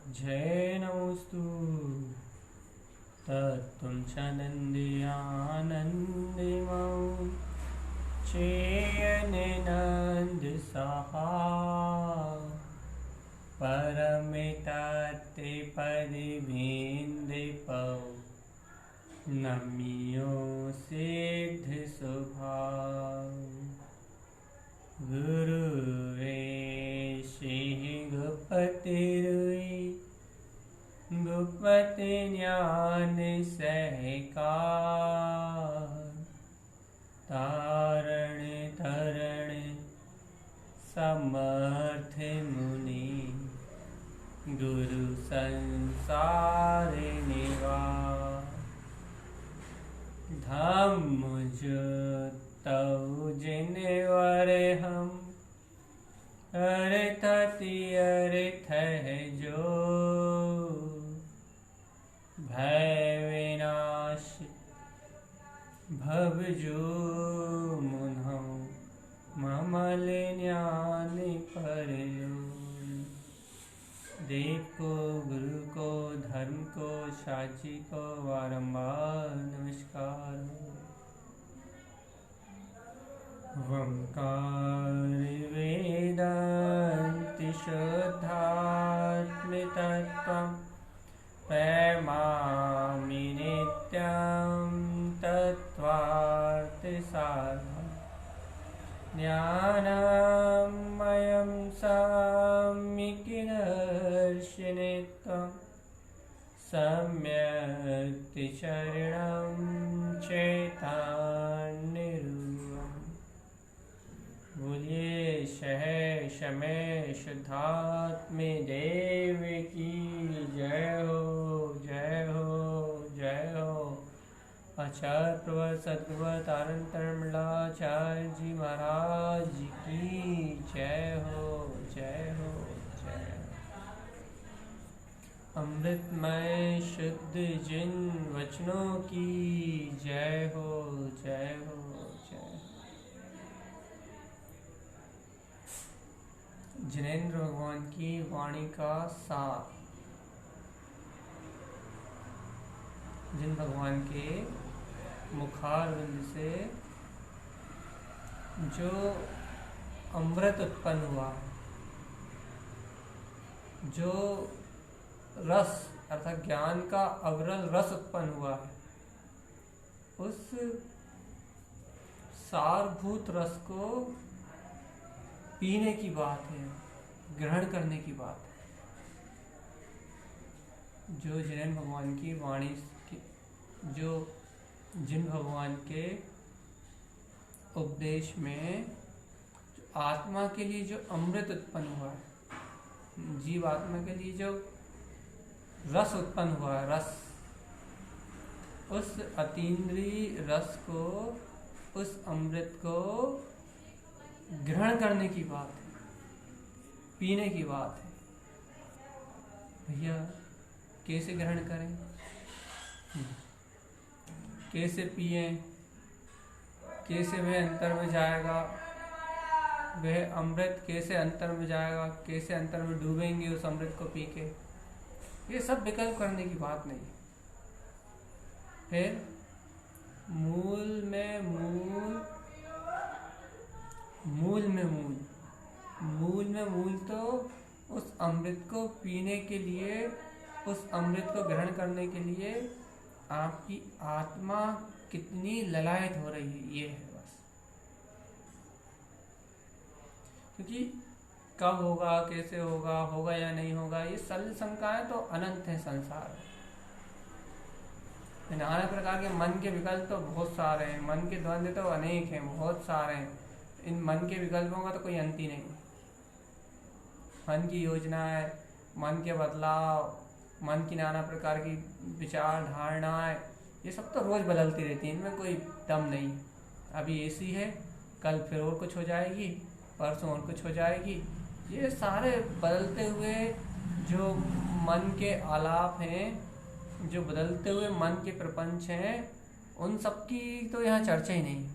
जय नमोस्तु तत्त्वं च नन्द्यानन्दिमौ चेयनिनन्दसहा परमितत्रिपदिभिन्दिपौ नम्यो सिद्धिसुभाव गुरुवे श्री गुप्तिरुई गुप्ति ज्ञान सहकार तारण तरण समर्थ मुनि गुरु संसार निवास धम्म जो तऊ जिनवर हम अर्थति अर्थ है जो भय विनाश भव जो मुन्हौ ममल ज्ञान पर देव को गुरु को धर्म को साची को बारंबार नमस्कार वंकार वेदांति शुद्धात्म तत्त्वं प्रेमामि नित्यं तत्त्वार्थ साधनं ज्ञानमयं सम्यक् सम्यक् चरणं चैतन्यरूपम् बोलिए समय शुद्धात्म देव की जय हो जय हो जय हो। आचार्य प्रवर सद्गुरु तारतम्यलाचार्य जी महाराज की जय हो जय हो जय हो। अमृतमय शुद्ध जिन वचनों की जय हो जय हो जय। जिनेंद्र भगवान की वाणी का सार। जिन भगवान के मुखारविंद से जो अमृत उत्पन्न हुआ है, जो रस अर्थात ज्ञान का अविरल रस उत्पन्न हुआ है, उस सारभूत रस को पीने की बात है, ग्रहण करने की बात है। जो जिन भगवान की वाणी जो जिन भगवान के उपदेश में जो आत्मा के लिए जो अमृत उत्पन्न हुआ है, जीव आत्मा के लिए जो रस उत्पन्न हुआ है, रस, उस अतीन्द्रिय रस को, उस अमृत को ग्रहण करने की बात है, पीने की बात है। भैया कैसे ग्रहण करें, कैसे पिए, कैसे वह अंतर में जाएगा, वह अमृत कैसे अंतर में जाएगा, कैसे अंतर में डूबेंगे उस अमृत को पी के, ये सब विकल्प करने की बात नहीं। फिर मूल में मूल, मूल में मूल, मूल में मूल तो उस अमृत को पीने के लिए, उस अमृत को ग्रहण करने के लिए आपकी आत्मा कितनी ललायत हो रही है, ये है बस। क्योंकि कब होगा, कैसे होगा, होगा या नहीं होगा, ये सरल शंकाएं तो अनंत है संसार में। नाना प्रकार के मन के विकल्प तो बहुत सारे हैं, मन के द्वंद्व तो अनेक हैं, बहुत सारे हैं। इन मन के विकल्पों का तो कोई अंत ही नहीं। मन की योजनाएं, मन के बदलाव, मन की नाना प्रकार की विचार धारणाएं, ये सब तो रोज बदलती रहती हैं, इनमें कोई दम नहीं। अभी ऐसी है, कल फिर और कुछ हो जाएगी, परसों और कुछ हो जाएगी। ये सारे बदलते हुए जो मन के आलाप हैं, जो बदलते हुए मन के प्रपंच हैं, उन सब की तो यहाँ चर्चा ही नहीं,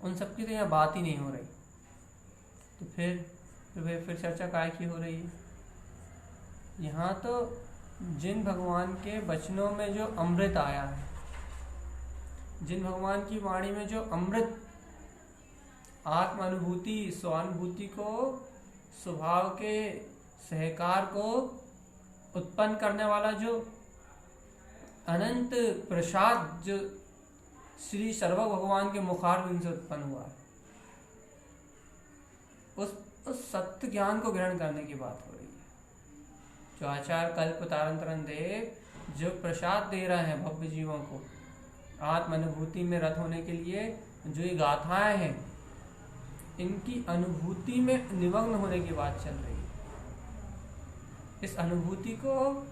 उन सब की तो यहाँ बात ही नहीं हो रही। तो फिर चर्चा काय की हो रही है? यहाँ तो जिन भगवान के वचनों में जो अमृत आया है, जिन भगवान की वाणी में जो अमृत आत्मानुभूति, स्वानुभूति को, स्वभाव के सहकार को उत्पन्न करने वाला जो अनंत प्रसाद जो श्री सर्व भगवान के मुखारविंद से उत्पन्न हुआ है, उस सत्य ज्ञान को ग्रहण करने की बात हो रही है। जो आचार्य कल्प तारंतरन देव जो प्रसाद दे रहे हैं भव्य जीवों को आत्म अनुभूति में रत होने के लिए, जो ये गाथाएं हैं, इनकी अनुभूति में निमग्न होने की बात चल रही है। इस अनुभूति को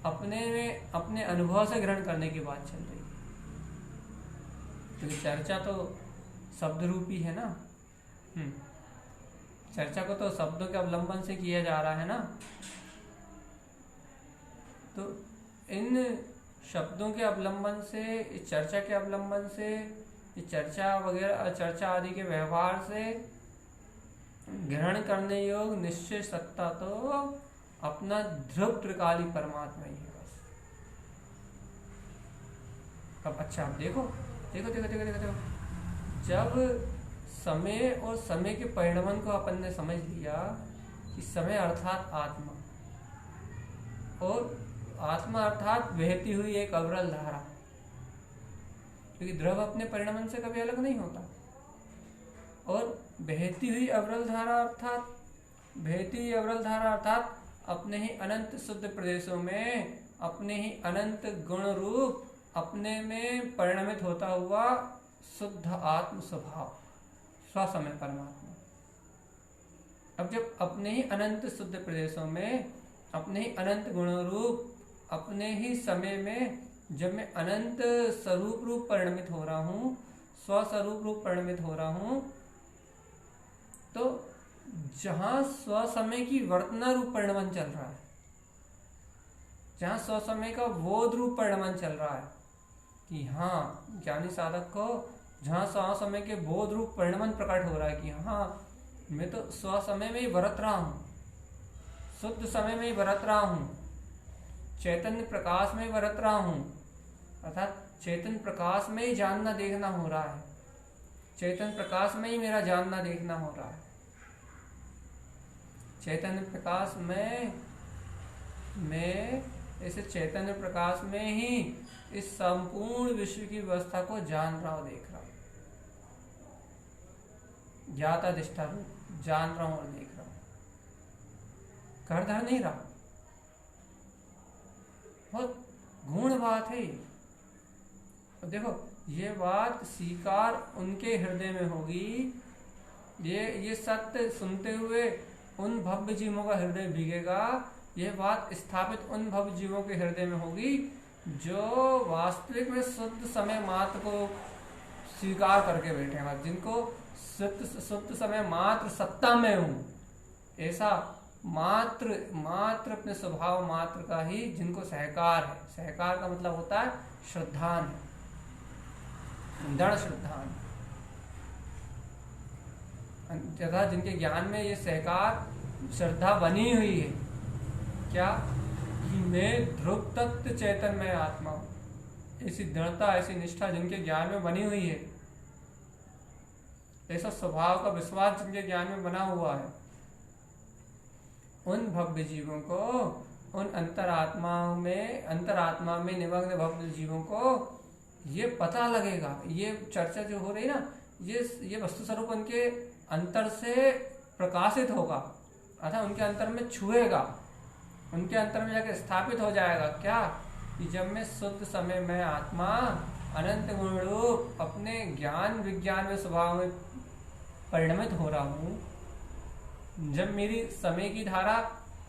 अपने अनुभव से ग्रहण करने की बात चल रही है। क्योंकि चर्चा तो शब्द रूपी है ना, चर्चा को तो शब्दों के अवलंबन से किया जा रहा है ना। तो इन शब्दों के अवलंबन से, इस चर्चा के अवलंबन से, इस चर्चा वगैरह, चर्चा आदि के व्यवहार से ग्रहण करने योग निश्चय सत्ता तो अपना ध्रुव त्रिकाली परमात्मा ही है बस। अब अच्छा, अब देखो देखो देखो देखो देखो, देखो। जब समय और समय के परिणमन को अपन ने समझ लिया कि समय अर्थात आत्मा, और आत्मा अर्थात बहती हुई एक अविरल धारा, क्योंकि द्रव अपने परिणमन से कभी अलग नहीं होता, और बहती हुई अविरल धारा अर्थात अपने ही अनंत शुद्ध प्रदेशों में अपने ही अनंत गुण रूप अपने में परिणमित होता हुआ शुद्ध आत्म स्वभाव स्वसमय परमात्मा। अब जब अपने ही अनंत शुद्ध प्रदेशों में अपने ही अनंत गुण रूप अपने ही समय में जब मैं अनंत स्वरूप रूप परिणमित हो रहा हूँ, स्वस्वरूप रूप परिणमित हो रहा हूँ, तो जहां स्वसमय की वर्तना रूप परिणमन चल रहा है, जहां स्वसमय का बोध रूप परिणमन चल रहा है कि हाँ, ज्ञानी साधक को जहां स्वसमय के बोध रूप परिणमन प्रकट हो रहा है कि हाँ, मैं तो स्वसमय में ही बरत रहा हूँ, शुद्ध समय में ही बरत रहा हूँ, चैतन्य प्रकाश में बरत रहा हूँ, अर्थात चैतन्य प्रकाश में ही जानना देखना हो रहा है, चैतन्य प्रकाश में ही मेरा जानना देखना हो रहा है, चैतन्य प्रकाश में मैं इस चैतन्य प्रकाश में ही इस संपूर्ण विश्व की व्यवस्था को जान रहा हूं, देख रहा हूं, ज्ञाता दिष्टा रूप जान रहा हूं और देख रहा हूं, घर धर नहीं रहा। बहुत गूढ़ बात है। देखो, ये बात स्वीकार उनके हृदय में होगी, ये सत्य सुनते हुए उन भव्य जीवों का हृदय भीगेगा, यह बात स्थापित उन भव्य जीवों के हृदय में होगी जो वास्तविक में शुद्ध समय मात्र को स्वीकार करके बैठे हैं, जिनको शुद्ध समय मात्र सत्ता में हूं, ऐसा मात्र अपने स्वभाव मात्र का ही जिनको सहकार है। सहकार का मतलब होता है श्रद्धान, दृढ़ श्रद्धान, तथा जिनके ज्ञान में ये सहकार श्रद्धा बनी हुई है, क्या कि मैं ध्रुव तत्व चैतन्य आत्मा हूं, ऐसी दृढ़ता, ऐसी निष्ठा जिनके ज्ञान में बनी हुई है, ऐसा स्वभाव का विश्वास जिनके ज्ञान में बना हुआ है, उन भव्य जीवों को, उन अंतरात्मा में निमग्न भव्य जीवों को ये पता लगेगा। ये चर्चा जो हो रही है ना, ये वस्तु स्वरूप उनके अंतर से प्रकाशित होगा, अर्थात उनके अंतर में छुएगा, उनके अंतर में जाकर स्थापित हो जाएगा। क्या कि जब मैं शुद्ध समय में आत्मा अनंत गुण रूप अपने ज्ञान विज्ञान में स्वभाव में परिणमित हो रहा हूँ, जब मेरी समय की धारा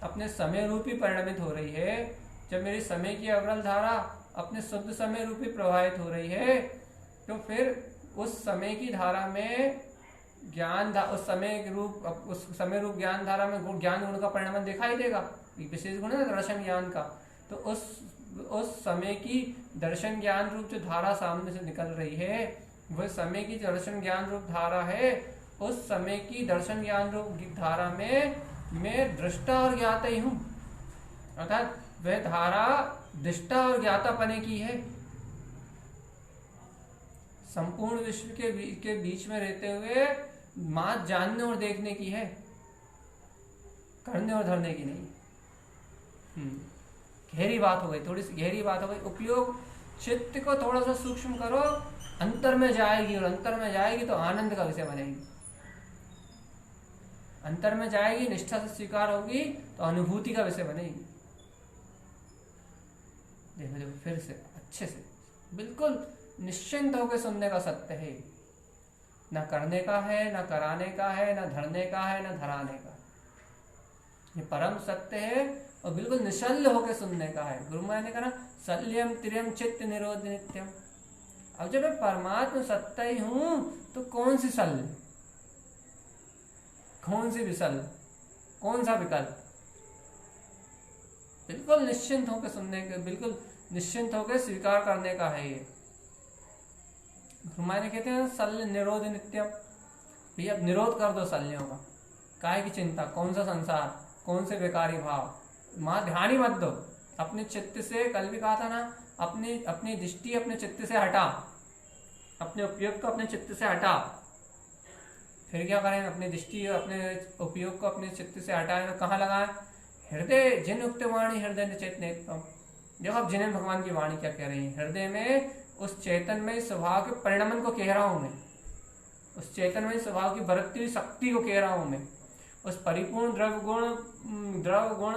अपने समय रूपी परिणमित हो रही है, जब मेरी समय की अविरल धारा अपने शुद्ध समय रूपी प्रवाहित हो रही है, तो फिर उस समय की धारा में उस समय रूप ज्ञान धारा में ज्ञान गुण का परिणमन दिखाई देगा। विशेष गुण है ना दर्शन ज्ञान का, तो उस समय की दर्शन ज्ञान रूप जो धारा सामने से निकल रही है, वह समय की दर्शन ज्ञान रूप धारा है। उस समय की दर्शन ज्ञान रूप धारा में मैं दृष्टा और ज्ञाता ही हूँ, अर्थात वह धारा दृष्टा और ज्ञातापने की है, संपूर्ण विश्व के बीच में रहते हुए मात्र जानने और देखने की है, करने और धरने की नहीं। गहरी बात हो गई, थोड़ी सी गहरी बात हो गई। उपयोग चित्त को थोड़ा सा सूक्ष्म करो, अंतर में जाएगी, और अंतर में जाएगी तो आनंद का विषय बनेगी। अंतर में जाएगी, निष्ठा से स्वीकार होगी तो अनुभूति का विषय बनेगी। देखो देखो फिर से अच्छे से बिल्कुल निश्चिंत होकर सुनने का सत्य है, ना करने का है, ना कराने का है, ना धरने का है, ना धराने का। ये परम सत्य है और बिल्कुल निशल्य होकर सुनने का है। गुरु महाराज ने कहा शल्यम तिर्यम चित्त निरोध नित्यम। अब जब मैं परमात्मा सत्य ही हूं तो कौन सी शल्य, कौन सी विशल्य, कौन सा विकल्प? बिल्कुल निश्चिंत होकर सुनने के, बिल्कुल निश्चिंत होकर स्वीकार करने का है ये। हमारे कहते हैं शल्य निरोध नित्यम, भैया निरोध कर दो शल्यों का। काय की चिंता, कौन सा संसार, कौन से बेकारी भाव, मां ध्यान ही मत दो अपने चित्त से। कल भी कहा था ना, अपनी दृष्टि अपने चित्त से हटा, अपने उपयोग को अपने चित्त से हटा। फिर क्या करें? अपनी दृष्टि और अपने उपयोग को अपने चित्त से हटाए तो कहाँ लगाए? हृदय जिन उक्त वाणी हृदय चेतन। देखो अब जिन भगवान की वाणी क्या कह रही है, हृदय में उस चेतन में स्वभाव के परिणमन को कह रहा हूं मैं, उस चेतन में स्वभाव की बढ़ती हुई शक्ति को कह रहा हूं मैं, उस परिपूर्ण द्रव गुण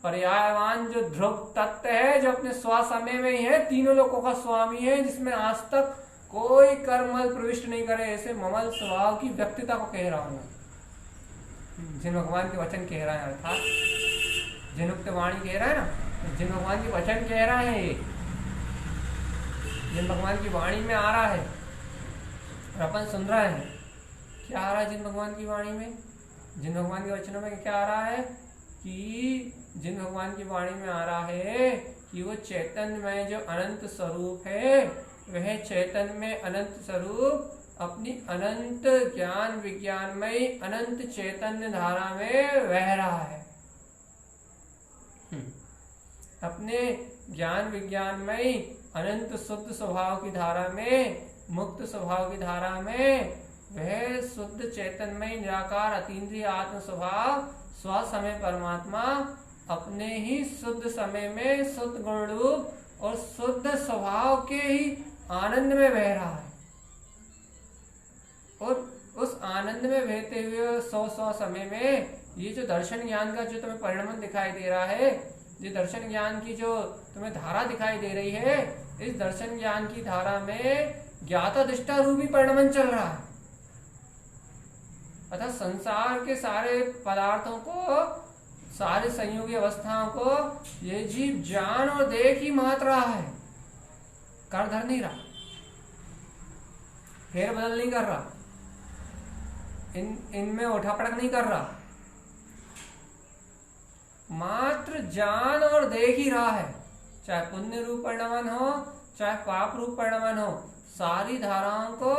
पर्यायवान जो ध्रुव तत्व है, जो अपने स्वसमय में ही है, तीनों लोगों का स्वामी है, जिसमें आज तक कोई कर्मल प्रविष्ट नहीं करे, ऐसे ममल स्वभाव की व्यक्तिता को कह रहा हूं। जिन भगवान के वचन कह रहा है, अर्थात जिन उक्त वाणी कह रहा है ना, जिन भगवान के वचन कह रहा है, ये जिन भगवान की वाणी में आ रहा है और अपन सुन रहे हैं। क्या आ रहा है जिन भगवान की वाणी में, जिन भगवान के वचनों में क्या आ रहा है कि जिन भगवान की वाणी में आ रहा है कि वो चैतन्य में जो अनंत स्वरूप है, वह चैतन्य में अनंत स्वरूप अपनी अनंत ज्ञान विज्ञानमय अनंत चैतन्य धारा में बह रहा है। अपने ज्ञान विज्ञानमय अनंत शुद्ध स्वभाव की धारा में, मुक्त स्वभाव की धारा में, वह शुद्ध चैतन्यमय निराकार अतीन्द्रिय आत्म स्वभाव स्वसमय परमात्मा अपने ही शुद्ध समय में शुद्ध गुण रूप और शुद्ध स्वभाव के ही आनंद में बह रहा है। और उस आनंद में बहते हुए सौ समय में ये जो दर्शन ज्ञान का जो तुम्हें परिणमन दिखाई दे रहा है, ये दर्शन ज्ञान की जो तुम्हें धारा दिखाई दे रही है, इस दर्शन ज्ञान की धारा में ज्ञाता दृष्टा रूपी परिणमन चल रहा है। अर्थात संसार के सारे पदार्थों को, सारे संयोगी अवस्थाओं को ये जीव जान और देख ही मात रहा है, कर धर नहीं रहा, फेर बदल नहीं कर रहा, इनमें उठापटक नहीं कर रहा, मात्र जान और देख ही रहा है। चाहे पुण्य रूप परिणमन हो, चाहे पाप रूप परिणमन हो, सारी धाराओं को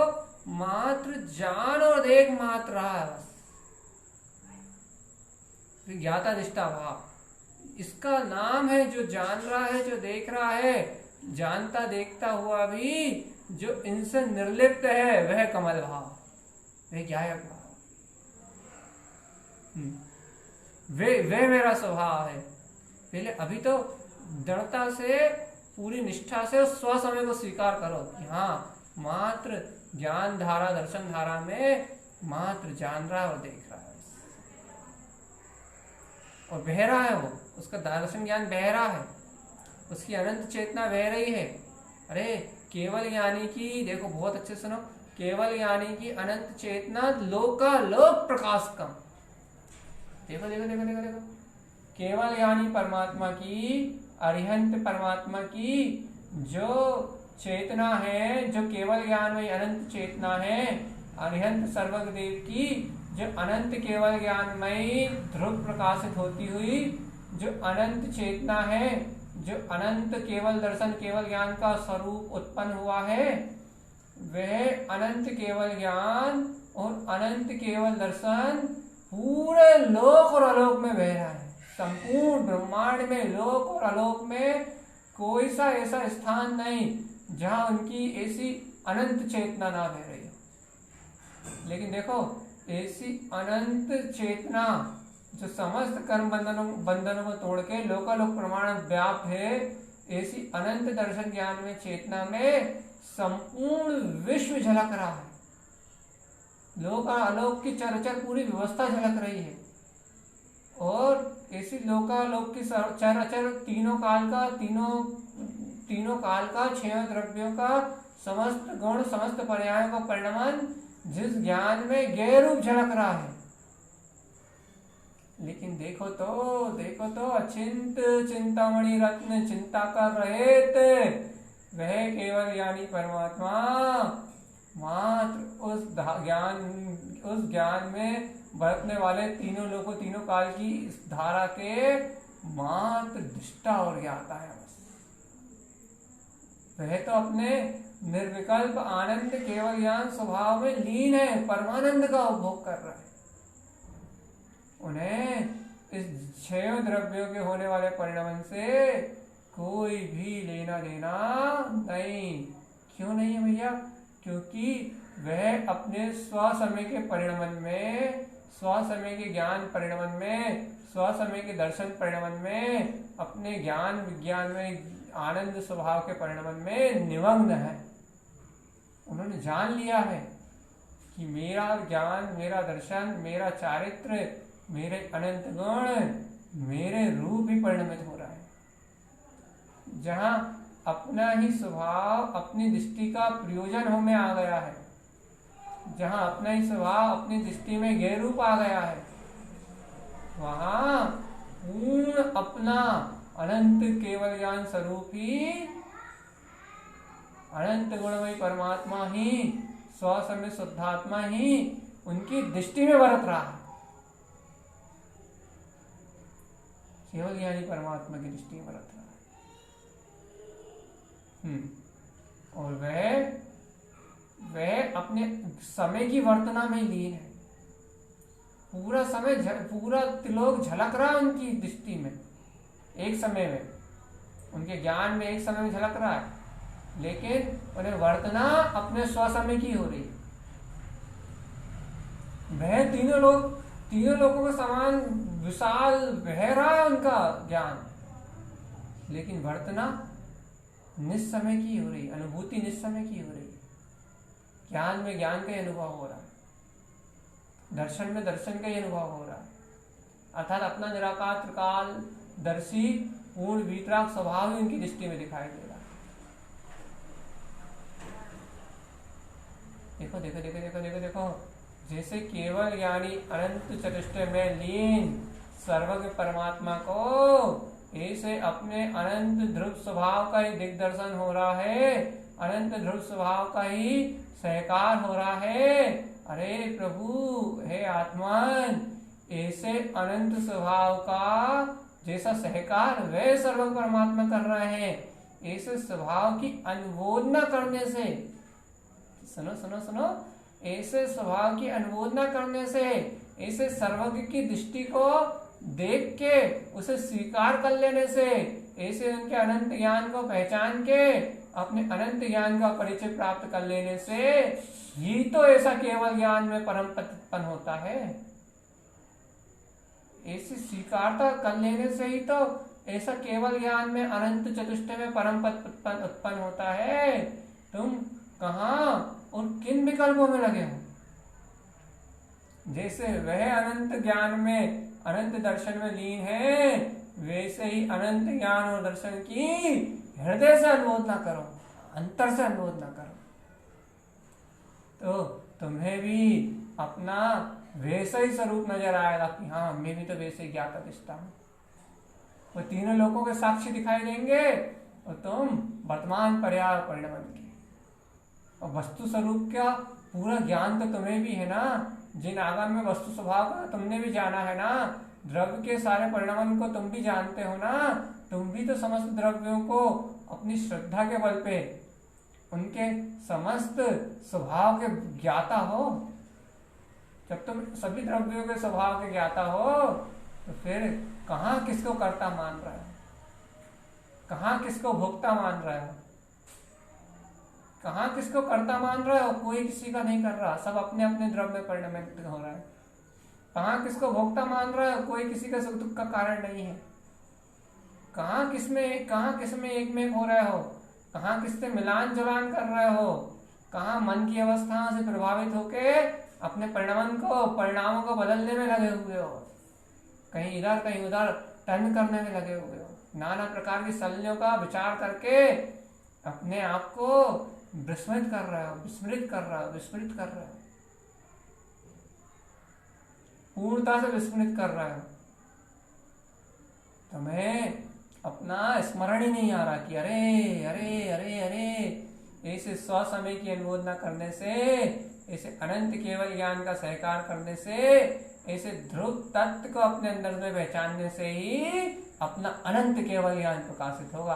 मात्र जान और देख मात्र रहा है बस। ज्ञाता निष्ठा भाव इसका नाम है। जो जान रहा है, जो देख रहा है, जानता देखता हुआ भी जो इनसे निर्लिप्त है, वह कमल भाव, वह ज्ञायक भाव, वे मेरा स्वभाव है। पहले अभी तो दृढ़ता से, पूरी निष्ठा से उस स्वसमय को स्वीकार करो कि हाँ, मात्र ज्ञान धारा, दर्शन धारा में मात्र जान रहा है और देख रहा है और बह रहा है। वो उसका दर्शन ज्ञान बह रहा है, उसकी अनंत चेतना बह रही है। अरे केवल ज्ञानी की, देखो बहुत अच्छे सुनो, केवल ज्ञानी की अनंत चेतना लोकालोक प्रकाश कम। देखो देखो देखो देखो देखो, केवल ज्ञानी परमात्मा की, अरिहंत परमात्मा की जो चेतना है, जो केवल ज्ञान में अनंत चेतना है, अरिहंत सर्वदेव की जो अनंत केवल ज्ञानमयी ध्रुव प्रकाशित होती हुई जो अनंत चेतना है, जो अनंत केवल दर्शन केवल ज्ञान का स्वरूप उत्पन्न हुआ है, वह अनंत केवल ज्ञान और अनंत केवल दर्शन पूरे लोक और अलोक में बह रहा है। संपूर्ण ब्रह्मांड में, लोक और अलोक में कोई सा ऐसा स्थान नहीं जहां उनकी ऐसी अनंत चेतना ना बह रही हो। लेकिन देखो, ऐसी अनंत चेतना जो समस्त कर्म बंधनों को तोड़ के लोकालोक प्रमाण व्याप्त है, ऐसी अनंत दर्शन ज्ञान में, चेतना में संपूर्ण विश्व झलक रहा है। लोक और आलोक की चरचर पूरी व्यवस्था झलक रही है। और ऐसी लोकालोक की चरचर तीनों काल का छह द्रव्यों का समस्त गुण, समस्त पर्यायों का परिणमन जिस ज्ञान में गैरूप झलक रहा है। लेकिन देखो तो अचिंत चिंतामणि रत्न चिंता कर रहे थे, वह केवल ज्ञानी परमात्मा मात्र उस ज्ञान में बरतने वाले तीनों लोगों, तीनों काल की इस धारा के मात्र दृष्टा और ज्ञाता है। बस वह तो अपने निर्विकल्प आनंद केवल ज्ञान स्वभाव में लीन है, परमानंद का उपभोग कर रहा है। उन्हें इस छह द्रव्यों के होने वाले परिणमन से कोई भी लेना देना नहीं। क्यों नहीं है भैया? क्योंकि वह अपने स्वसमय के परिणमन में, स्वसमय के ज्ञान परिणमन में, स्वसमय के दर्शन परिणमन में, अपने ज्ञान विज्ञान में, आनंद स्वभाव के परिणमन में निमग्न है। उन्होंने जान लिया है कि मेरा ज्ञान, मेरा दर्शन, मेरा चारित्र, मेरे अनंत गुण, मेरे रूप ही परिणमित हो रहा है। जहां अपना ही स्वभाव अपनी दृष्टि का प्रयोजन होने आ गया है, जहां अपना ही स्वभाव अपनी दृष्टि में गैरूप आ गया है, वहां पूर्ण अपना अनंत केवल ज्ञान स्वरूप ही, अनंत गुणमय परमात्मा ही, स्वसमय शुद्धात्मा ही उनकी दृष्टि में बरत रहा है। केवल ज्ञानी परमात्मा की दृष्टि में बरत रहा है। और वह अपने समय की वर्तना में लीन है। पूरा समय, पूरा त्रिलोक झलक रहा है उनकी दृष्टि में, एक समय में, उनके ज्ञान में एक समय में झलक रहा है, लेकिन उन्हें वर्तना अपने स्वसमय की हो रही है। वह तीनों लोगों के समान विशाल बह रहा है उनका ज्ञान, लेकिन वर्तना निस्समय की हो रही, अनुभूति निस्समय की हो रही। ज्ञान में ज्ञान का अनुभव हो रहा है, दर्शन में दर्शन का अनुभव हो रहा है, अर्थात अपना निराकार त्रिकाल दर्शी पूर्ण वीतराग स्वभाव ही उनकी दृष्टि में दिखाई दे रहा है। देखो देखो देखो देखो देखो देखो, जैसे केवल ज्ञानी अनंत चतुष्टय में लीन सर्वज्ञ परमात्मा को ऐसे अपने अनंत ध्रुव स्वभाव का ही दिग्दर्शन हो रहा है, अनंत ध्रुव स्वभाव का ही सहकार हो रहा है। अरे प्रभु, हे आत्मन, ऐसे अनंत स्वभाव का जैसा सहकार वे सर्वज्ञ परमात्मा कर रहे हैं, ऐसे स्वभाव की अनुमोदना करने से, सुनो सुनो सुनो, ऐसे स्वभाव की अनुमोदना करने से, ऐसे सर्वज्ञ की दृष्टि को देख के उसे स्वीकार कर लेने से, ऐसे उनके अनंत ज्ञान को पहचान के अपने अनंत ज्ञान का परिचय प्राप्त कर लेने से ही तो ऐसा केवल ज्ञान में परम पद उत्पन्न होता है। ऐसी स्वीकारता कर लेने से ही तो ऐसा केवल ज्ञान में अनंत चतुष्टय में परम पद उत्पन्न होता है। तुम कहाँ और किन विकल्पों में लगे हो? जैसे वह अनंत ज्ञान में, अनंत दर्शन में लीन है, वैसे ही अनंत ज्ञान और दर्शन की हृदय से अनुमोदना करो, अंतर से अनुमोदना करो, तो तुम्हें भी अपना वैसा ही स्वरूप नजर आएगा कि हाँ, मैं भी तो वैसे ही ज्ञाता दिखता हूँ। वो तीनों लोगों के साक्षी दिखाई देंगे और तुम वर्तमान पर्याय परिणमन की, और वस्तु स्वरूप का पूरा ज्ञान तो तुम्हें भी है ना, जिन आगम में वस्तु स्वभाव का तुमने भी जाना है ना, द्रव्य के सारे परिणमन को तुम भी जानते हो ना, तुम भी तो समस्त द्रव्यों को अपनी श्रद्धा के बल पे उनके समस्त स्वभाव के ज्ञाता हो। जब तुम सभी द्रव्यों के स्वभाव के ज्ञाता हो, तो फिर कहाँ किसको कर्ता मान रहा है, कहाँ किसको भोक्ता मान रहा है, कहाँ किसको कर्ता मान रहा है? कोई किसी का नहीं कर रहा, सब अपने अपने द्रव्य परिणमित हो रहा है। कहाँ किसको भोक्ता मान रहा है? कोई किसी का सुख दुख का कारण नहीं है। कहाँ किसमें एक में एक हो रहे हो, कहाँ किससे मिलान जुलान कर रहे हो, कहाँ मन की अवस्था से प्रभावित होके अपने परिणामों को बदलने में लगे हुए हो, कहीं इधर कहीं उधर टर्न करने में लगे हुए हो, नाना प्रकार की शैलियों का विचार करके अपने आप को विस्मृत कर रहे हो, पूर्णता से विस्मृत कर रहे हो। तुम्हें अपना स्मरण ही नहीं आ रहा कि अरे अरे अरे अरे, ऐसे स्व समय की अनुमोदना करने से, ऐसे अनंत केवल ज्ञान का सहकार करने से, ऐसे ध्रुव तत्व को अपने अंदर में पहचानने से ही अपना अनंत केवल ज्ञान प्रकाशित होगा।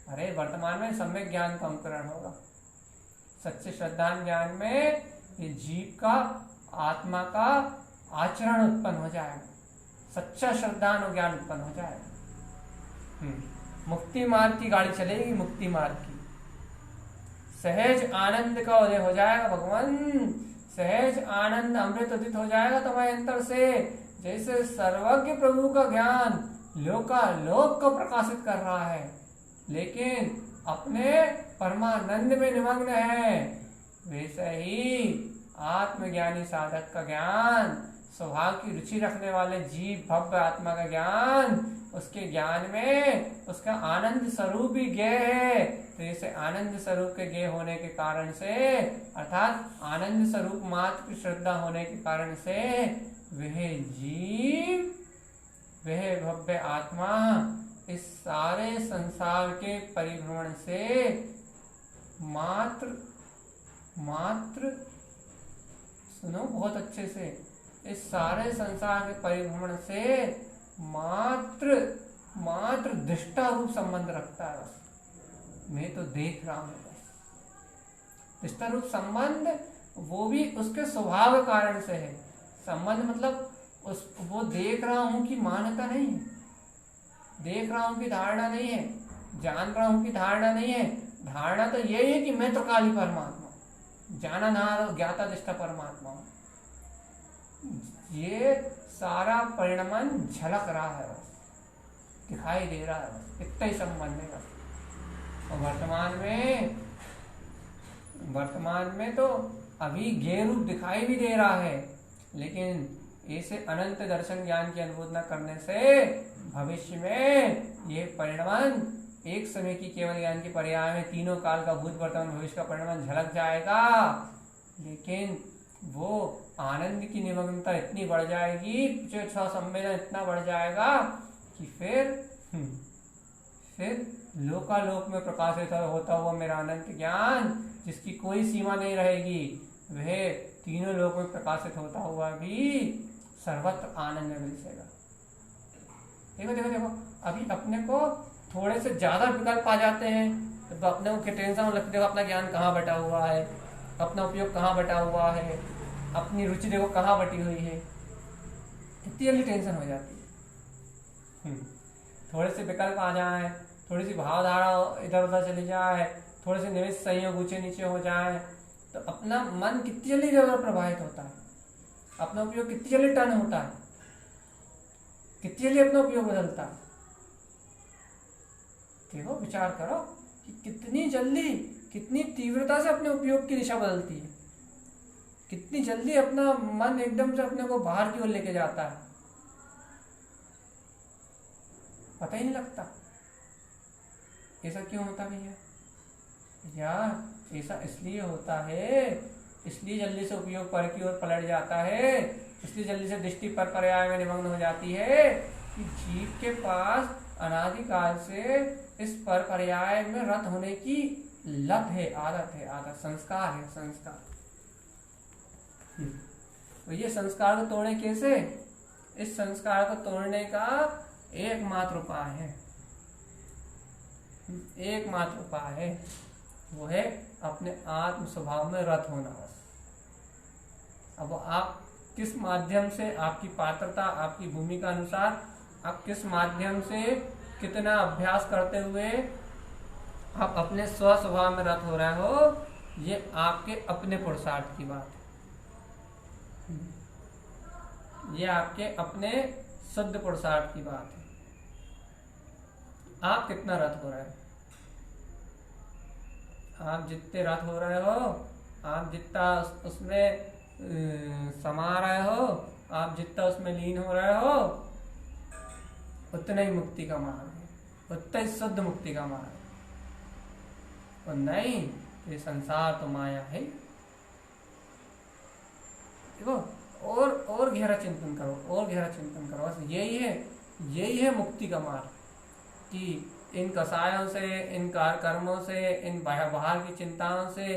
अरे वर्तमान में सम्यक ज्ञान का अंकुरण होगा। सच्चे श्रद्धान ज्ञान में ये जीव का, आत्मा का आचरण उत्पन्न हो जाएगा, सच्चा श्रद्धान ज्ञान उत्पन्न हो जाएगा। मुक्ति मार्ग की गाड़ी चलेगी, मुक्ति मार्ग की। सहज आनंद का उदय हो जाएगा भगवान, सहज आनंद अमृत उदित हो जाएगा तुम्हारे अंतर से। जैसे सर्वज्ञ प्रभु का ज्ञान लोकालोक को प्रकाशित कर रहा है, लेकिन अपने परमानंद में निमग्न है, वैसे ही आत्मज्ञानी साधक का ज्ञान, स्वभाव की रुचि रखने वाले जीव भव्य आत्मा का ज्ञान, उसके ज्ञान में उसका आनंद स्वरूप ही ज्ञेय है। तो इसे आनंद स्वरूप के ज्ञेय होने के कारण से, अर्थात आनंद स्वरूप मात्र की श्रद्धा होने के कारण से, वह जीव, वह भव्य आत्मा इस सारे संसार के परिभ्रमण से मात्र सुनो बहुत अच्छे से, इस सारे संसार के परिभ्रमण से मात्र दृष्टा रूप संबंध रखता है। बस मैं तो देख रहा हूं, बस दृष्टा रूप संबंध, वो भी उसके स्वभाव के कारण से है। संबंध मतलब वो देख रहा हूं कि मान्यता नहीं है, देख रहा हूं कि धारणा नहीं है, जान रहा हूं कि धारणा नहीं है। धारणा तो यही है कि मैं तो काली परमात्मा, जाना ना ज्ञाता दृष्टा परमात्मा। ये सारा परिणमन झलक रहा है, बस दिखाई दे रहा है, बस इतना ही संबंध है बस। और वर्तमान में तो अभी ज्ञेय रूप दिखाई भी दे रहा है, लेकिन ऐसे अनंत दर्शन ज्ञान की अनुमोदना करने से भविष्य में ये परिणमन एक समय की केवल ज्ञान के पर्याय में तीनों काल का भूत वर्तमान भविष्य का परिणमन झलक जाएगा। लेकिन वो आनंद की निमग्नता इतनी बढ़ जाएगी, सम्मेलन इतना बढ़ जाएगा कि फिर लोकालोक में प्रकाशित होता हुआ मेरा अनंत ज्ञान, जिसकी कोई सीमा नहीं रहेगी, वह तीनों लोक में प्रकाशित होता हुआ भी सर्वत्र आनंद में मिलेगा। देखो अभी अपने को थोड़े से ज्यादा विकल्प आ जाते हैं तो अपने को टेंशन लगती है, देखो अपना ज्ञान कहाँ बटा हुआ है, अपना उपयोग कहाँ बटा हुआ है, अपनी रुचि देखो कहाँ बटी हुई है, इतनी जल्दी टेंशन हो जाती है। थोड़े से विकल्प आ जाए, थोड़ी सी भावधारा इधर उधर चली जाए, थोड़े से निवेश संयोग ऊंचे नीचे हो जाए, तो अपना मन कितनी जल्दी इधर उधर प्रभावित होता है, अपना उपयोग कितनी जल्दी टर्न होता है, कितनी जल्दी अपना उपयोग बदलता है। देखो विचार करो कि कितनी जल्दी, कितनी तीव्रता से अपने उपयोग की दिशा बदलती है, कितनी जल्दी अपना मन एकदम से अपने को बाहर की ओर लेके जाता है, पता ही नहीं लगता। ऐसा क्यों होता भैया? यार ऐसा इसलिए होता है, इसलिए जल्दी से उपयोग पर की ओर पलट जाता है, इसलिए जल्दी से दृष्टि पर पर्याय में निमग्न हो जाती है कि जीव के पास अनादिकाल से इस पर पर्याय में रत होने की लत है, आदत है, संस्कार है, संस्कार। तो ये संस्कार को तोड़ने कैसे? इस संस्कार को तोड़ने का एकमात्र उपाय है, एकमात्र उपाय है, वो है अपने आत्म स्वभाव में रत होना। बस अब आप किस माध्यम से, आपकी पात्रता, आपकी भूमिका अनुसार आप किस माध्यम से कितना अभ्यास करते हुए आप अपने स्व स्वभाव में रत हो रहे हो, ये आपके अपने पुरुषार्थ की बात है। ये आपके अपने शुद्ध पुरुषार्थ की बात है। आप कितना रत हो रहे हो, आप जितने रत हो रहे हो, आप जितना उसमें समा रहे हो, आप जितना उसमें लीन हो रहे हो, उतना ही मुक्ति का मार्ग है, उतना ही शुद्ध मुक्ति का मार्ग है। और नहीं, ये संसार तो माया है। देखो, और गहरा चिंतन करो, और गहरा चिंतन करो। बस यही है मुक्ति का मार्ग, कि इन कसायों से, इन कर्मों से, इन बाहर की चिंताओं से,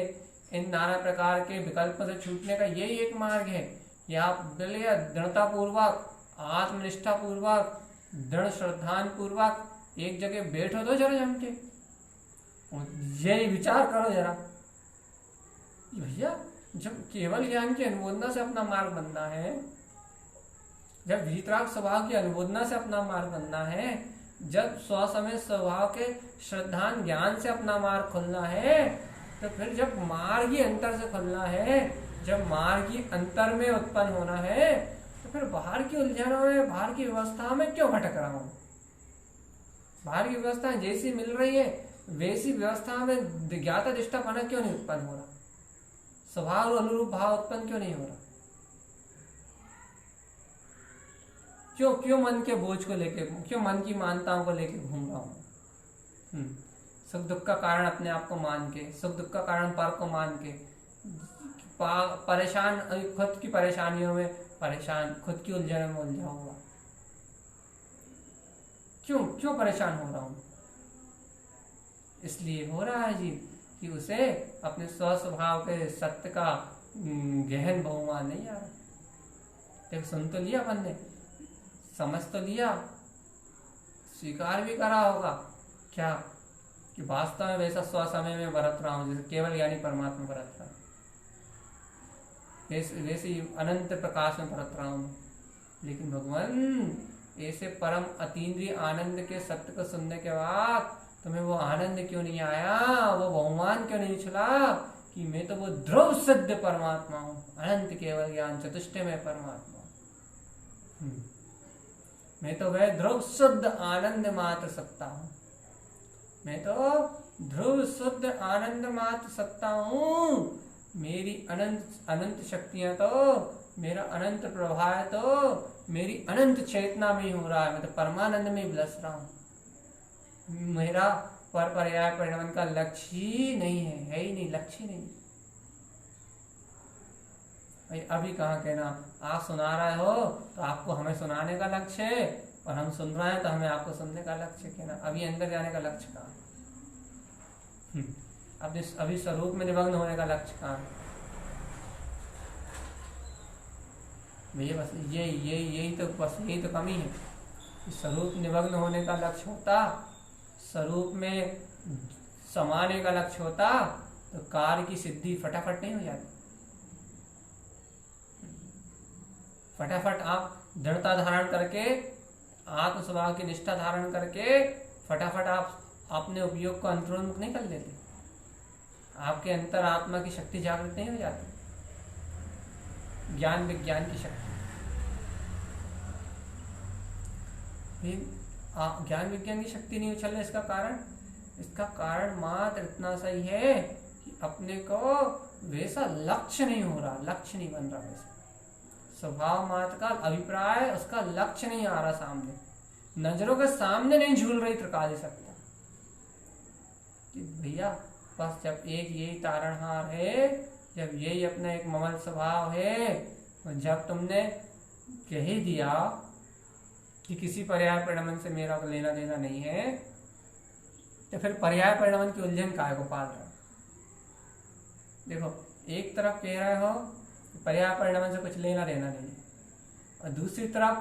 इन नाना प्रकार के विकल्प से छूटने का यही एक मार्ग है। ये आप दृढ़ता पूर्वक, आत्मनिष्ठा पूर्वक, दृढ़ श्रद्धान पूर्वक एक जगह बैठो तो जरा जम के, यही विचार करो जरा, भैया जब केवल ज्ञान की अनुमोदना से अपना मार्ग बनना है, जब वीतराग स्वभाव की अनुमोदना से अपना मार्ग बनना है, जब स्वसमय स्वभाव के श्रद्धान ज्ञान से अपना मार्ग खुलना है, तो फिर जब मार्ग ही अंतर से खुलना है, जब मार्ग ही अंतर में उत्पन्न होना है, तो फिर बाहर की उलझनों में, बाहर की व्यवस्था में क्यों भटक रहा हूं? बाहर की व्यवस्था जैसी मिल रही है वैसी व्यवस्था में ज्ञाता दृष्टापना क्यों नहीं उत्पन्न हो रहा? स्वभाव और अनुरूप भाव उत्पन्न क्यों नहीं हो रहा? क्यों मन के बोझ को लेके, क्यों मन की मानताओं को लेके घूम रहा हूं? सुख दुख का कारण अपने आप को मान के, सुख दुख का कारण पर को मान के परेशान, खुद की परेशानियों में परेशान, खुद की उलझनों में उलझा हुआ। क्यों परेशान हो रहा हूं? इसलिए हो रहा है जी कि उसे अपने स्वस्वभाव के सत्य का गहन बहुमान नहीं आ रहा। देखो, सुन तो लिया अपन ने, समझ तो लिया, स्वीकार भी करा होगा क्या कि वास्तव में वैसा स्वसमय में बरत रहा हूं जैसे केवल ज्ञानी परमात्मा बरत रहा है, वैसे अनंत प्रकाश में बरत रहा हूं। लेकिन भगवान ऐसे परम अतीन्द्रिय आनंद के सत्य को सुनने के बाद तुम्हें वो आनंद क्यों नहीं आया, वो बहुमान क्यों नहीं छुला कि मैं तो वो ध्रुव सिद्ध परमात्मा हूं, अनंत केवल ज्ञान चतुष्टय में परमात्मा। मैं तो वह ध्रुव शुद्ध आनंद मात्र सत्ता हूं, मैं तो ध्रुव शुद्ध आनंद मात्र सत्ता हूं। मेरी अनंत शक्तियां तो, मेरा अनंत प्रभाव तो मेरी अनंत चेतना में ही हो रहा है। मैं तो परमानंद में विलस रहा हूं। मेरा पर्याय परिणमन का लक्ष्य ही नहीं है ही नहीं, लक्ष्य ही नहीं। भाई अभी कहाँ कहना, आप सुना रहे हो तो आपको हमें सुनाने का लक्ष्य है, और हम सुन रहे हैं तो हमें आपको सुनने का लक्ष्य कहना। अभी अंदर जाने का लक्ष्य कहाँ? अभी स्वरूप में निमग्न होने का लक्ष्य कहाँ? भैया बस यही तो कमी है। स्वरूप निमग्न होने का लक्ष्य होता, स्वरूप में समाने का लक्ष्य होता, तो कार्य की सिद्धि फटाफट नहीं हो जाती। फटाफट आप दृढ़ता धारण करके, आत्म स्वभाव की निष्ठा धारण करके फटाफट आप अपने उपयोग को अंतरोन्मुख नहीं कर लेते। आपके अंतर आत्मा की शक्ति जागृत नहीं हो जाती, ज्ञान विज्ञान की शक्ति। ज्ञान विज्ञान की शक्ति नहीं उछल रही, इसका कारण मात्र इतना सही है कि अपने को वैसा लक्ष्य नहीं हो रहा, लक्ष्य नहीं बन रहा। वैसा स्वभाव मात्र का अभिप्राय, उसका लक्ष्य नहीं आ रहा सामने, नजरों के सामने नहीं झूल रही त्रिकाली सत्ता कि भैया बस जब एक यही तारणहार है, जब यही अपना एक ममल स्वभाव है, जब तुमने कह ही दिया कि किसी पर्याय परिणमन से मेरा लेना देना नहीं है, तो फिर पर्याय परिणमन की उलझन काहे को पाल रहे हो? देखो, एक तरफ कह रहे हो कि पर्याय परिणमन से कुछ लेना देना नहीं है, और दूसरी तरफ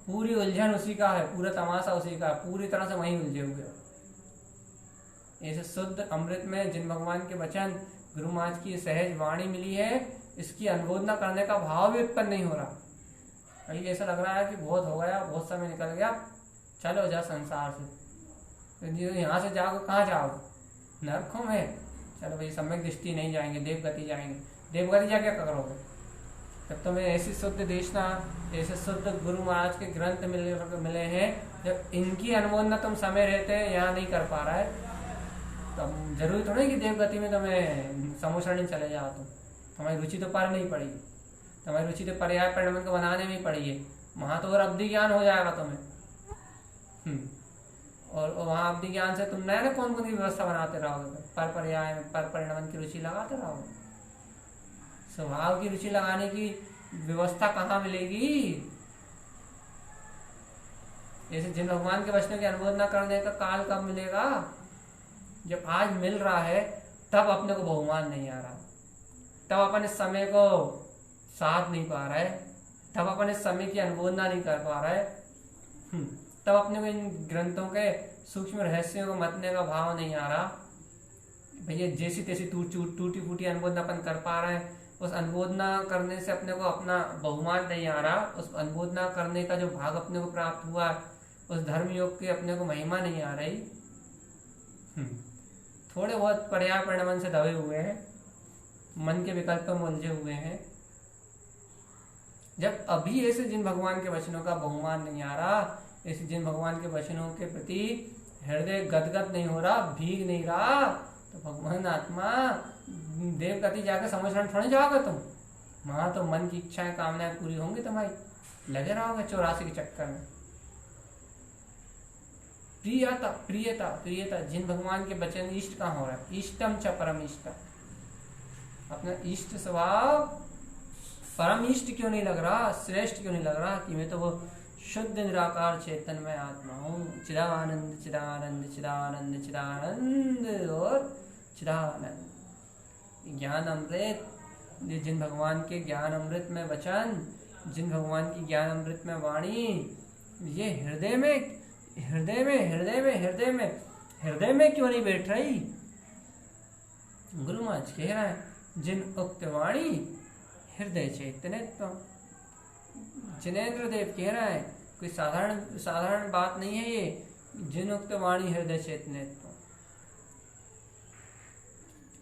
पूरी उलझन उसी का है, पूरा तमाशा उसी का है, पूरी तरह से वहीं उलझे हुए हो। ऐसे शुद्ध अमृत में जिन भगवान के वचन, गुरु महाराज की सहज वाणी मिली है, इसकी अनुमोदना करने का भाव भी उत्पन्न नहीं हो रहा। कहीं ऐसा लग रहा है कि बहुत हो गया, बहुत समय निकल गया, चलो जा संसार से, तो यहाँ से जाओ कहाँ जाओगे, नरकों में। चलो भाई सम्यक दृष्टि नहीं जाएंगे, देवगति जाएंगे। देवगति जाके क्या करोगे? तब तुम्हें ऐसी शुद्ध देशना, ऐसे शुद्ध गुरु महाराज के ग्रंथ मिले हैं, जब इनकी अनुमोदना तुम समय रहते यहाँ नहीं कर पा रहा है, तो जरूरी थोड़ा है कि देवगति में तुम्हें समोसरणी चले जाओ। तुम्हारी रुचि तो पर नहीं पड़ी, तुम्हारी रुचि तो पर्याय परिणाम को बनाने में ही पड़ी है। वहां तो और अवधि ज्ञान हो जाएगा तुम्हें। और वहां अवधि ज्ञान से तुम नया ना कौन कौन की व्यवस्था बनाते रहोगे, पर पर्याय पर परिणाम की रुचि लगाते रहोगे। स्वभाव की रुचि लगाने की व्यवस्था कहाँ मिलेगी? जैसे जिन भगवान के वचनों की अनुमोदना करने का काल कब मिलेगा? जब आज मिल रहा है तब अपने को बहुमान नहीं आ रहा, तब अपन इस समय को साथ नहीं पा रहा है, तब अपन इस समय की अनुमोदना नहीं कर पा रहा है, तब अपने को इन ग्रंथों के सूक्ष्म रहस्यों को मतने का भाव नहीं आ रहा। भैया जैसी तैसी टूटी फूटी अनुमोदना अपन कर पा रहे हैं, उस अनुमोदना करने से अपने को अपना बहुमान नहीं आ रहा, उस अनुमोदना करने का जो भाग अपने को प्राप्त हुआ, उस धर्म योग की अपने को महिमा नहीं आ रही। थोड़े बहुत पर्याय परिणाम से दबे हुए हैं, मन के विकल्प में उलझे हुए हैं। जब अभी ऐसे जिन भगवान के वचनों का बहुमान नहीं आ रहा, ऐसे जिन भगवान के वचनों के प्रति हृदय गदगद नहीं हो रहा, भीग नहीं रहा, तो भगवान आत्मा देवगति जाकर समझना थोड़ी जाओगे तुम। वहां तो मन की इच्छाएं कामनाएं पूरी होंगी तुम्हारी, लगे रहोगे 84 के चक्कर में। प्रियता प्रियता प्रियता, जिन भगवान के वचन इष्ट कहाँ हो रहा है? इष्टम च परम इष्ट, अपना इष्ट स्वभाव परम इष्ट क्यों नहीं लग रहा, श्रेष्ठ क्यों नहीं लग रहा कि मैं तो वो शुद्ध निराकार चेतन में आत्मा हूँ। चिदानंद चिदानंद चिदानंद चिदानंद और चिदानंद। ज्ञान अमृत, जिन भगवान के ज्ञान अमृत में वचन, जिन भगवान की ज्ञान अमृत में वाणी, ये हृदय में हृदय में हृदय में हृदय में हृदय में क्यों नहीं बैठ रही? गुरु महाराज कह रहा है, जिन उक्त वाणी हृदय चैतन्य। जिनेन्द्र देव कह रहा है, कोई साधारण बात नहीं है ये, जिन उक्त वाणी हृदय चैतन्य।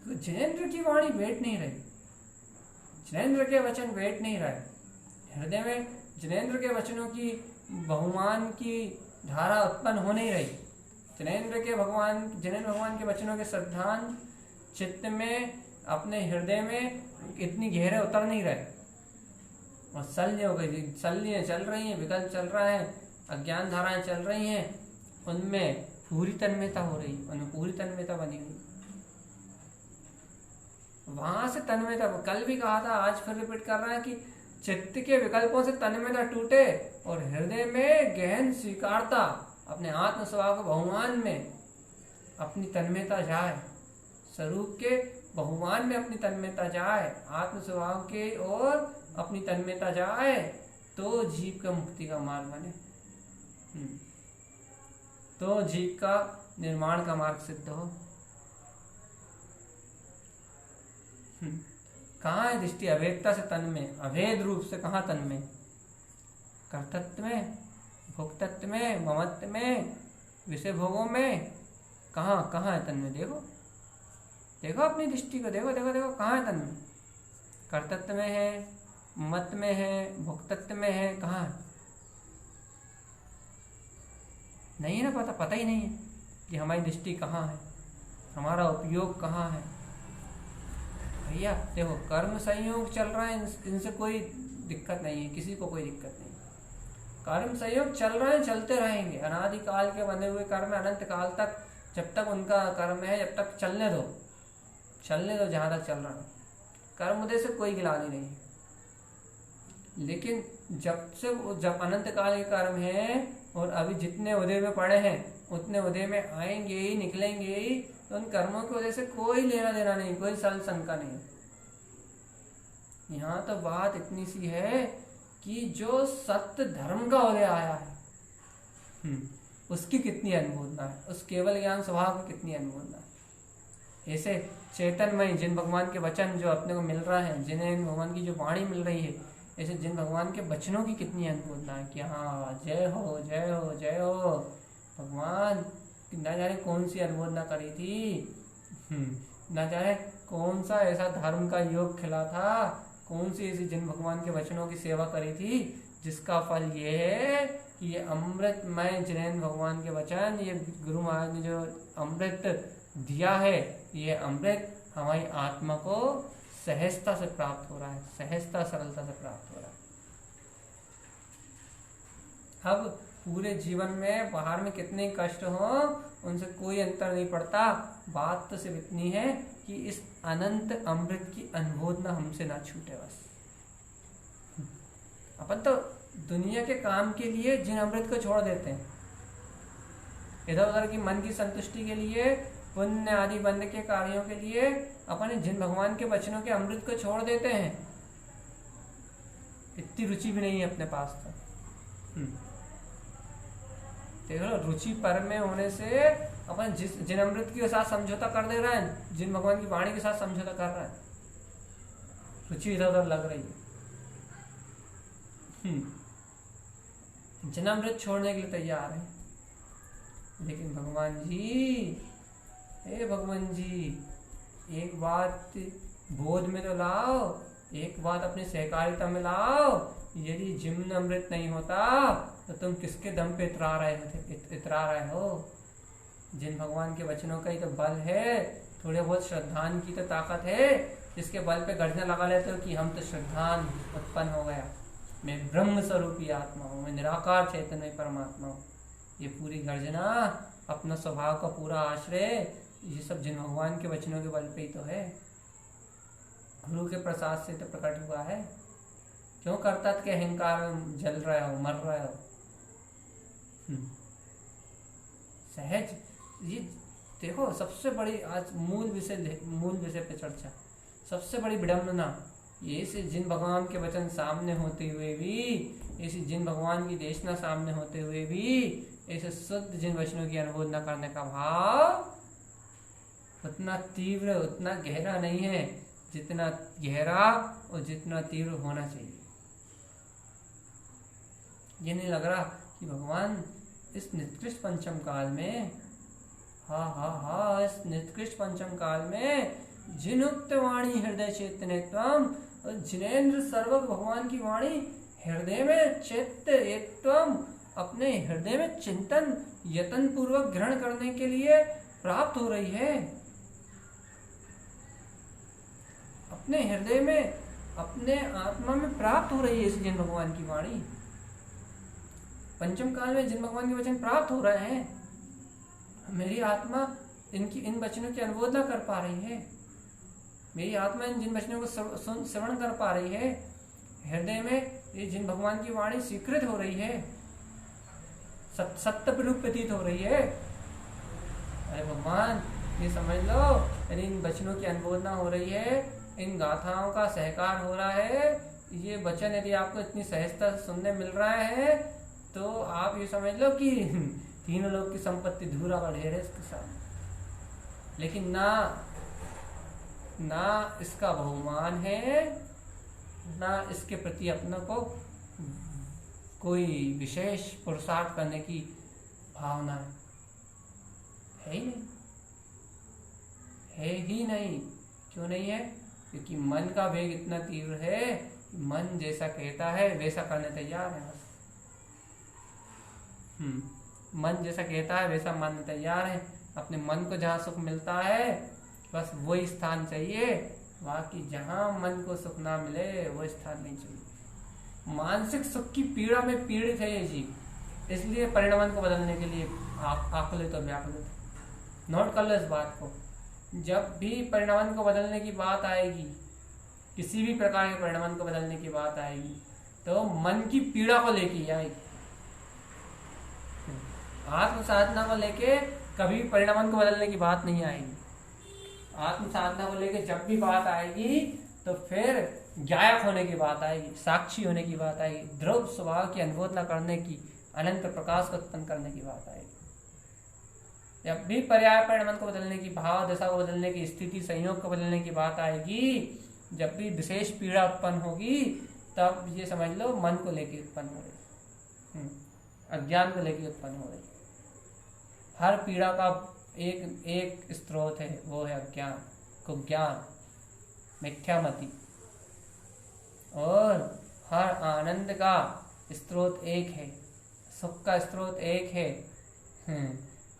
जिनेन्द्र की वाणी बैठ नहीं रही, जिनेन्द्र के वचन बैठ नहीं रहे हृदय में, जिनेन्द्र के वचनों की बहुमान की धारा उत्पन्न हो नहीं रही। जिनेन्द्र भगवान के वचनों के श्रद्धान चित्त में, अपने हृदय में इतनी गहरे उतर नहीं रहे, और शल्य हो गई, शल्य चल रही है, विकल्प चल रहा है, अज्ञान धाराएं चल रही हैं, उनमें पूरी तन्मयता हो रही, उनमें पूरी तन्मयता बनी हुई। वहां से तन्मयता, कल भी कहा था, आज फिर रिपीट कर रहा है कि चित्त के विकल्पों से तन्मयता टूटे और हृदय में गहन स्वीकारता, अपने आत्म स्वभाव के बहुमान में अपनी तन्मयता जाए, स्वरूप के बहुमान में अपनी तन्मयता जाए, आत्म स्वभाव के और अपनी तन्मयता जाए, तो जीव का मुक्ति का मार्ग बने, तो जीव का निर्माण का मार्ग सिद्ध हो। कहाँ है दृष्टि? अभेदता से तन्मय, अभेद रूप से कहाँ तन्मय? कर्तृत्व में, भोक्तत्व में, ममत्व में, विषय भोगों में, कहाँ है तन्मय? देखो अपनी दृष्टि को, देखो कहाँ है तन्मय? कर्तृत्व में है, मत में है, भोक्तत्व में है, कहाँ है? नहीं है ना, पता ही नहीं है कि हमारी दृष्टि कहाँ है, हमारा उपयोग कहाँ है। भैया देखो, कर्म संयोग चल रहा है, इनसे कोई दिक्कत नहीं है, किसी को कोई दिक्कत नहीं। कर्म संयोग चल रहे हैं, चलते रहेंगे, अनादि काल के बने हुए कर्म अनंत काल तक, जब तक उनका कर्म है, जब तक चलने दो जहां तक चल रहा है। कर्म उदय से कोई गिलानी नहीं है, लेकिन जब अनंत काल के कर्म है और अभी जितने उदय में पड़े हैं उतने उदय में आएंगे ही, निकलेंगे ही, तो उन कर्मों की वजह से कोई लेना देना नहीं, कोई सल शंका नहीं। यहाँ तो बात इतनी सी है कि जो सत्य धर्म का उदय आया है, उसकी कितनी अनुमोदना है, उस केवल ज्ञान स्वभाव की कितनी अनुमोदना है। ऐसे चैतन्यमय जिन भगवान के वचन जो अपने को मिल रहा है, जिन्हें भगवान की जो वाणी मिल रही है, ऐसे जिन भगवान के वचनों की कितनी अनुमोदना है कि हाँ जय हो जय हो जय हो भगवान। न जाने कौन सी अनुमोदना करी थी, न जाने कौन सा ऐसा धर्म का योग खिला था, कौन सी ऐसी जिन भगवान के वचनों की सेवा करी थी जिसका फल ये है कि ये अमृतमय जिनेन्द्र भगवान के वचन, ये गुरु महाराज ने जो अमृत दिया है, ये अमृत हमारी आत्मा को सहजता से प्राप्त हो रहा है, सहजता सरलता से प्राप्त हो रहा है। अब पूरे जीवन में बाहर में कितने कष्ट हो उनसे कोई अंतर नहीं पड़ता। बात तो सिर्फ इतनी है कि इस अनंत अमृत की अनुमोदना हमसे ना छूटे बस। अपन तो दुनिया के काम के लिए जिन अमृत को छोड़ देते हैं, इधर उधर की मन की संतुष्टि के लिए, पुण्य आदि बंद के कार्यों के लिए अपन जिन भगवान के वचनों के अमृत को छोड़ देते हैं। इतनी रुचि भी नहीं है अपने पास तो। देखो रुचि पर में होने से अपन जिन अमृत के साथ समझौता कर दे रहा है, जिन भगवान की वाणी के साथ समझौता कर रहा है, रुचि इधर उधर लग रही है। जिन अमृत छोड़ने के लिए तैयार है, लेकिन भगवान जी, हे भगवान जी, एक बात बोध में तो लाओ, एक बात अपनी सहकारिता में लाओ। यदि जिन अमृत नहीं होता तो तुम किसके दम पे इतरा रहे हो? जिन भगवान के वचनों का ही तो बल है, थोड़े बहुत श्रद्धान की तो ताकत है, जिसके बल पे गर्जना लगा लेते हो कि हम तो श्रद्धान उत्पन्न हो गया, मैं ब्रह्म स्वरूपी आत्मा हूँ, मैं निराकार चैतन्य परमात्मा हूँ। ये पूरी गर्जना अपना स्वभाव का पूरा आश्रय ये सब जिन भगवान के वचनों के बल पे ही तो है, गुरु के प्रसाद से तो प्रकट हुआ है। क्यों करता के अहंकार में जल रहे हो, मर रहे हो? सहज ये देखो, सबसे बड़ी आज मूल विषय पे चर्चा, सबसे बड़ी विडम्बना ये से जिन भगवान के वचन सामने होते हुए भी, ऐसी जिन भगवान की देशना सामने होते हुए भी, ऐसे शुद्ध जिन वचनों की अनुमोदना करने का भाव उतना तीव्र, उतना गहरा नहीं है जितना गहरा और जितना तीव्र होना चाहिए। ये नहीं लग रहा कि भगवान इस निकृष्ट पंचम काल में, इस निकृष्ट पंचम काल में जिनुक्त वाणी हृदय चैतन्य त्वम, और जिनेन्द्र सर्वक भगवान की वाणी हृदय में चैत्य एकत्वम, अपने हृदय में चिंतन यत्न पूर्वक ग्रहण करने के लिए प्राप्त हो रही है। अपने हृदय में, अपने आत्मा में प्राप्त हो रही है इस जिन भगवान की वाणी। पंचम काल में जिन भगवान के वचन प्राप्त हो रहे हैं, मेरी आत्मा इन वचनों की अनुमोदना कर पा रही है, मेरी आत्मा इन जिन वचनों को श्रवण कर पा रही है, हृदय में ये जिन भगवान की वाणी स्वीकृत हो रही है, सत्य रूप प्रतीत हो रही है। अरे भगवान ये समझ लो, यदि इन वचनों की अनुमोदना हो रही है, इन गाथाओं का सहकार हो रहा है, ये वचन यदि आपको इतनी सहजता से सुनने मिल रहा है, तो आप ये समझ लो कि तीनों लोग की संपत्ति धूरा का ढेर है इसके साथ। लेकिन ना इसका बहुमान है, ना इसके प्रति अपने को कोई विशेष पुरुषार्थ करने की भावना है ही नहीं। क्यों नहीं है? क्योंकि मन का वेग इतना तीव्र है कि मन जैसा कहता है वैसा करने तैयार है बस। मन जैसा कहता है वैसा मानने तैयार है। अपने मन को जहाँ सुख मिलता है बस वही स्थान चाहिए, बाकी जहाँ मन को सुख ना मिले वो स्थान नहीं चाहिए। मानसिक सुख की पीड़ा में पीड़ित है ये जीव, इसलिए परिणाम को बदलने के लिए आकुलित और व्याकुलित। नोट कर लो इस बात को, जब भी परिणाम को बदलने की बात आएगी, किसी भी प्रकार के परिणाम को बदलने की बात आएगी, तो मन की पीड़ा को लेके आएगी। आत्म साधना को लेके कभी परिणाम को बदलने की बात नहीं आएगी। आत्म साधना को लेके जब भी बात आएगी तो फिर गायक होने की बात आएगी, साक्षी होने की बात आएगी, ध्रुव स्वभाव की अनुमोदना करने की, अनंत प्रकाश को उत्पन्न करने की बात आएगी। जब भी पर्याय परिणाम को बदलने की, भाव दशा को बदलने की, स्थिति संयोग को बदलने की बात आएगी, जब भी विशेष पीड़ा उत्पन्न होगी, तब ये समझ लो मन को लेके उत्पन्न हो रही, अज्ञान को लेके उत्पन्न हो रही। हर पीड़ा का एक एक स्रोत है, वो है अज्ञान, कुज्ञान, मिथ्यामति। और हर आनंद का स्रोत एक है, सुख का स्रोत एक है।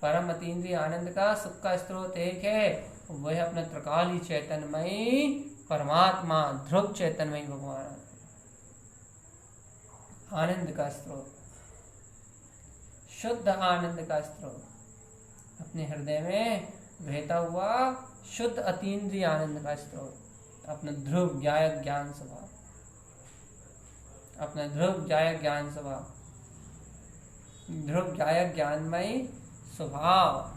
परम अतीन्द्रिय आनंद का सुख का स्रोत एक है, वह अपने त्रिकाली चैतन्यमयी परमात्मा, ध्रुव चैतन्यमयी भगवान, आनंद का स्रोत, शुद्ध आनंद का स्रोत, अपने हृदय में बहता हुआ शुद्ध अतीन्द्रिय आनंद का स्रोत, अपना ध्रुव ज्ञायक ज्ञान स्वभाव, अपना ध्रुव ज्ञायक ज्ञान स्वभाव, ध्रुव ज्ञायक ज्ञानमय स्वभाव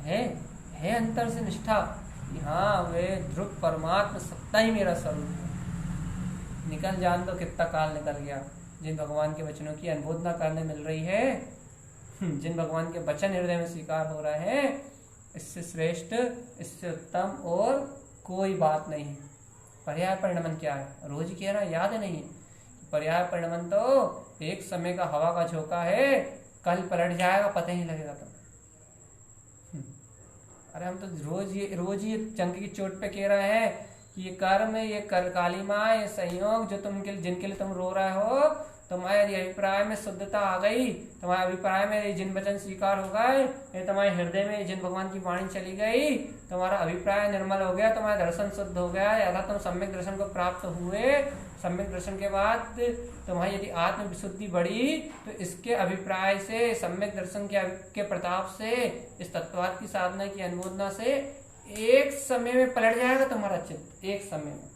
है अंतर से निष्ठा। हाँ, वे ध्रुव परमात्मा सत्ता ही मेरा स्वरूप है। निकल जान दो कितना काल निकल गया, जिन भगवान के वचनों की अनुमोदना करने मिल रही है, जिन भगवान के वचन हृदय में स्वीकार हो रहे हैं, इससे श्रेष्ठ, इससे उत्तम और कोई बात नहीं है। पर्याय परिणमन क्या है? रोज कह रहा, याद नहीं है? पर्याय परिणमन तो एक समय का हवा का झोंका है, कल पलट जाएगा, पता ही नहीं लगेगा। तो अरे हम तो रोज ही चंक की चोट पे कह रहे हैं कि ये कर्म, ये काली माँ, ये संयोग जो जिनके लिए तुम रो रहे हो, तुम्हारे अभिप्राय में शुद्धता आ गई, तुम्हारे अभिप्राय में जिन वचन स्वीकार हो गए, ये तुम्हारे हृदय में जिन भगवान की वाणी चली गई, तुम्हारा अभिप्राय निर्मल हो गया, तुम्हारा दर्शन शुद्ध हो गया, या तुम सम्यक दर्शन को प्राप्त हुए। सम्यक दर्शन के बाद तुम्हारी यदि आत्म विशुद्धि बढ़ी, तो इसके अभिप्राय से, सम्यक दर्शन के प्रताप से, इस तत्वाद की साधना की अनुमोदना से एक समय में पलट जाएगा तुम्हारा चित्त, एक समय में।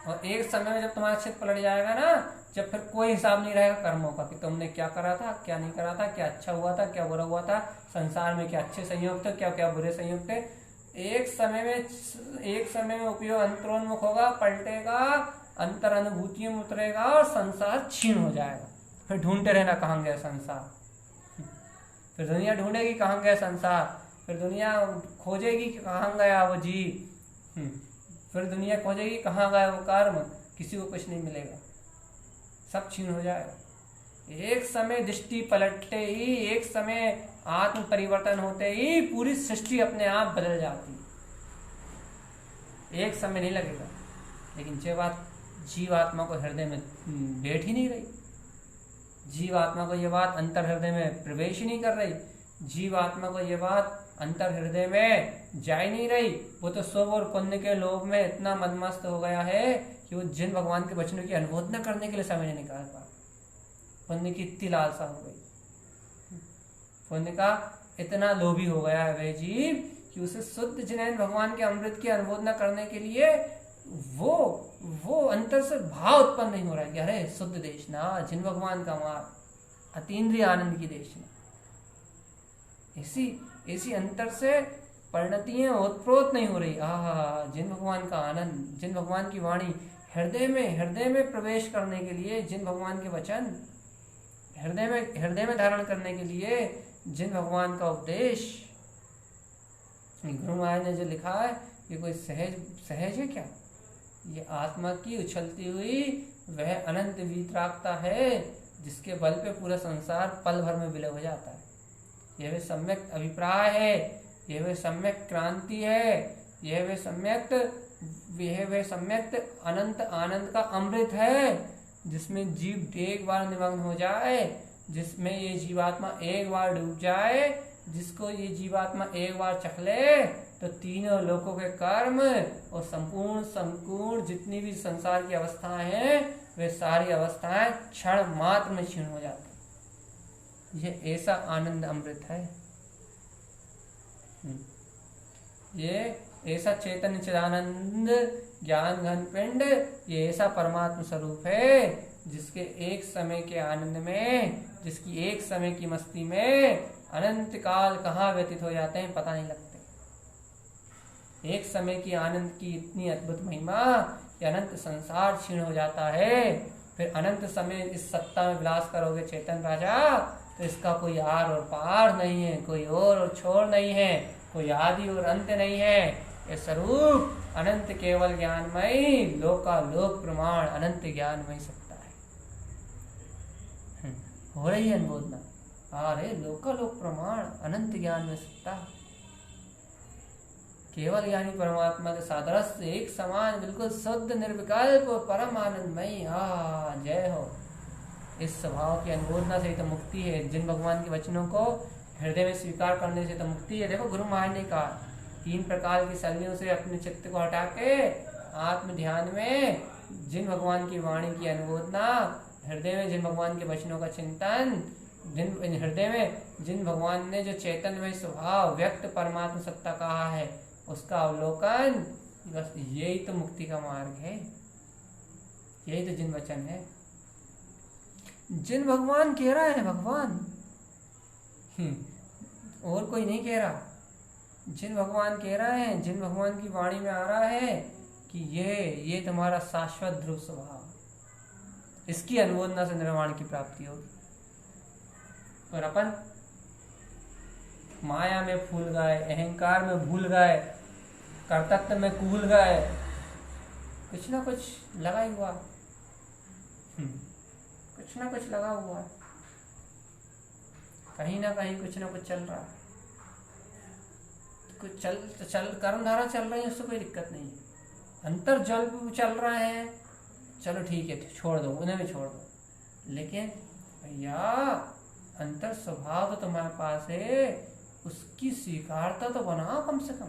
और एक समय में जब तुम्हारा चित्त पलट जाएगा ना, जब फिर कोई हिसाब नहीं रहेगा कर्मों का कि तुमने क्या करा था, क्या नहीं करा था, क्या अच्छा हुआ था, क्या बुरा हुआ था, संसार में क्या अच्छे संयोग थे, क्या क्या बुरे संयोग थे। एक समय में उपयोग अंतरोन्मुख होगा, पलटेगा, अंतर अनुभूतियों में उतरेगा और संसार क्षीण हो जाएगा। फिर ढूंढते रहना कहाँ गया संसार, फिर दुनिया ढूंढेगी कहाँ गया संसार, फिर दुनिया खोजेगी कि कहाँ गया वो जीव, फिर दुनिया खोजेगी कहाँ गया वो कर्म, किसी को कुछ नहीं मिलेगा, सब छीन हो जाएगा। एक समय दृष्टि पलटते ही, एक समय आत्म परिवर्तन होते ही पूरी सृष्टि अपने आप बदल जाती। एक समय नहीं लगेगा, लेकिन जो बात जीवात्मा को हृदय में बैठ ही नहीं रही, जीवात्मा को ये बात अंतर हृदय में प्रवेश ही नहीं कर रही, जीवात्मा को ये बात अंतर हृदय में जा ही नहीं रही, वो तो शुभ और पुण्य के लोभ में इतना मदमस्त हो गया है कि वो जिन भगवान के वचनों की अनुमोदना करने के लिए समय नहीं निकाल पा। पुण्य की इतनी लालसा हो गई, पुण्य का इतना लोभी हो गया है वह जीव कि उसे शुद्ध जिनैन भगवान के अमृत की अनुमोदना करने के लिए वो अंतर से भाव उत्पन्न नहीं हो रहा है कि अरे शुद्ध देशना, जिन भगवान का मार्ग, अतीन्द्रिय आनंद की देशना। ऐसी अंतर से परिणतियां ओतप्रोत नहीं हो रही। जिन भगवान का आनंद, जिन भगवान की वाणी हृदय में प्रवेश करने के लिए, जिन भगवान के वचन हृदय में धारण करने के लिए, जिन भगवान का उपदेश, गुरु महाराज ने जो लिखा है, ये कोई सहज है क्या? ये आत्मा की उछलती हुई वह अनंत वीतरागता है, जिसके बल पे पूरा संसार पल भर में विलय हो जाता है। यह वे सम्यक अभिप्राय है, यह वे सम्यक क्रांति है, यह वे सम्यक अनंत आनंद का अमृत है, जिसमें जीव एक बार निमग्न हो जाए, जिसमें ये जीवात्मा एक बार डूब जाए, जिसको ये जीवात्मा एक बार चख ले, तो तीनों लोकों के कर्म और संपूर्ण जितनी भी संसार की अवस्थाएं हैं, वे सारी अवस्थाएं क्षण मात्र में क्षीण हो जाती। ये ऐसा आनंद अमृत है, ये ऐसा चैतन्य चिदानंद ज्ञान घन पिंड, ये ऐसा परमात्मा स्वरूप है, जिसके एक समय के आनंद में, जिसकी एक समय की मस्ती में अनंत काल कहाँ व्यतीत हो जाते हैं पता नहीं लगते। एक समय की आनंद की इतनी अद्भुत महिमा कि अनंत संसार क्षीण हो जाता है। फिर अनंत समय इस सत्ता में विलास करोगे चेतन राजा, तो इसका कोई आर और पार नहीं है, कोई और छोर नहीं है, कोई आदि और अंत नहीं है। ये स्वरूप अनंत केवल ज्ञानमय, लोकालोक प्रमाण अनंत ज्ञानमय सत्ता है। हो रही है अनुमोदना, अरे लोकालोक प्रमाण अनंत ज्ञानमय सत्ता, केवल ज्ञानी परमात्मा के सादृश्य एक समान, बिल्कुल शुद्ध निर्विकल्प परम आनंदमयी। जय हो। इस स्वभाव की अनुमोदना से तो मुक्ति है। जिन भगवान के वचनों को हृदय में स्वीकार करने से तो मुक्ति है। देखो गुरु महाराज ने कहा 3 प्रकार की शैलियों से अपने चित्त को हटा के आत्म ध्यान में जिन भगवान की वाणी की अनुमोदना, हृदय में जिन भगवान के वचनों का चिंतन, जिन हृदय में जिन भगवान ने जो चैतन्यमय स्वभाव व्यक्त परमात्मा सत्ता कहा है उसका अवलोकन, बस यही तो मुक्ति का मार्ग है। यही तो जिन वचन है, जिन भगवान कह रहा है भगवान, और कोई नहीं कह रहा। जिन भगवान कह रहे हैं, जिन भगवान की वाणी में आ रहा है कि ये तुम्हारा शाश्वत ध्रुव स्वभाव, इसकी अनुमोदना से निर्वाण की प्राप्ति होगी। और अपन माया में फूल गए, अहंकार में भूल गए, कर्तव्य में कूल गए, कुछ ना कुछ लगा ही हुआ, कुछ ना कुछ लगा हुआ है, कहीं ना कहीं कुछ ना कुछ चल रहा है। कुछ चल कर्मधारा चल रही है, उससे कोई दिक्कत नहीं है। अंतर जल चल रहा है, चलो ठीक है, छोड़ दो, उन्हें भी छोड़ दो। लेकिन भैया अंतर स्वभाव तो तुम्हारे पास है, उसकी स्वीकारता तो बनाओ कम से कम।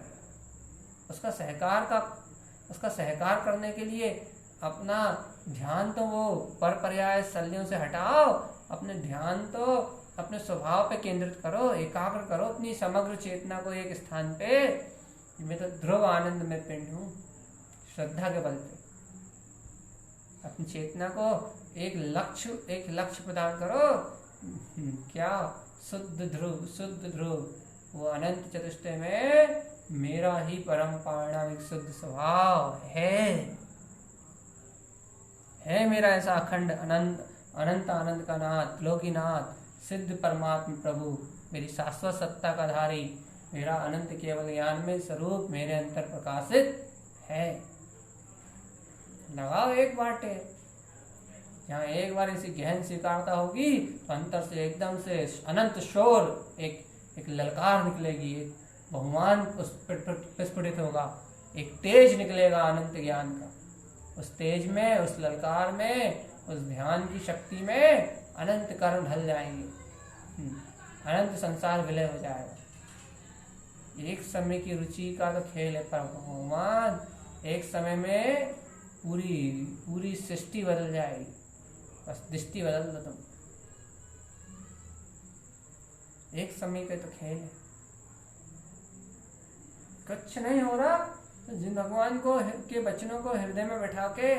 उसका सहकार करने के लिए अपना ध्यान तो वो पर पर्याय शल्यों से हटाओ, अपने ध्यान तो अपने स्वभाव पे केंद्रित करो, एकाग्र करो अपनी समग्र चेतना को एक स्थान पे। मैं तो ध्रुव आनंद में पिंड हूँ, श्रद्धा के बल पे अपनी चेतना को एक लक्ष्य प्रदान करो। क्या? शुद्ध ध्रुव, वो अनंत चतुष्टय में मेरा ही परम पारणामिक शुद्ध स्वभाव है मेरा ऐसा अखंड अनंत आनंद का नाथ, लोकीनाथ, सिद्ध परमात्मा प्रभु, मेरी शाश्वत सत्ता का धारी, मेरा अनंत केवल ज्ञान में स्वरूप मेरे अंतर प्रकाशित है। लगाओ एक बाटे, जहाँ एक बार इसी गहन स्वीकारता होगी तो अंतर से एकदम से अनंत शोर, एक ललकार निकलेगी, एक बहुमान प्रस्फुटित होगा, एक तेज निकलेगा अनंत ज्ञान का। उस तेज में, उस ललकार में, उस ध्यान की शक्ति में अनंत कर्म ढल जाएंगे, अनंत संसार विलय हो जाएगा। एक समय की रुचि का तो खेल है पर भगवान, एक समय में पूरी सृष्टि बदल जाएगी। बस दृष्टि बदल दो तुम, एक समय का तो खेल है। कुछ नहीं हो रहा तो जिन भगवान के वचनों को हृदय में बैठा के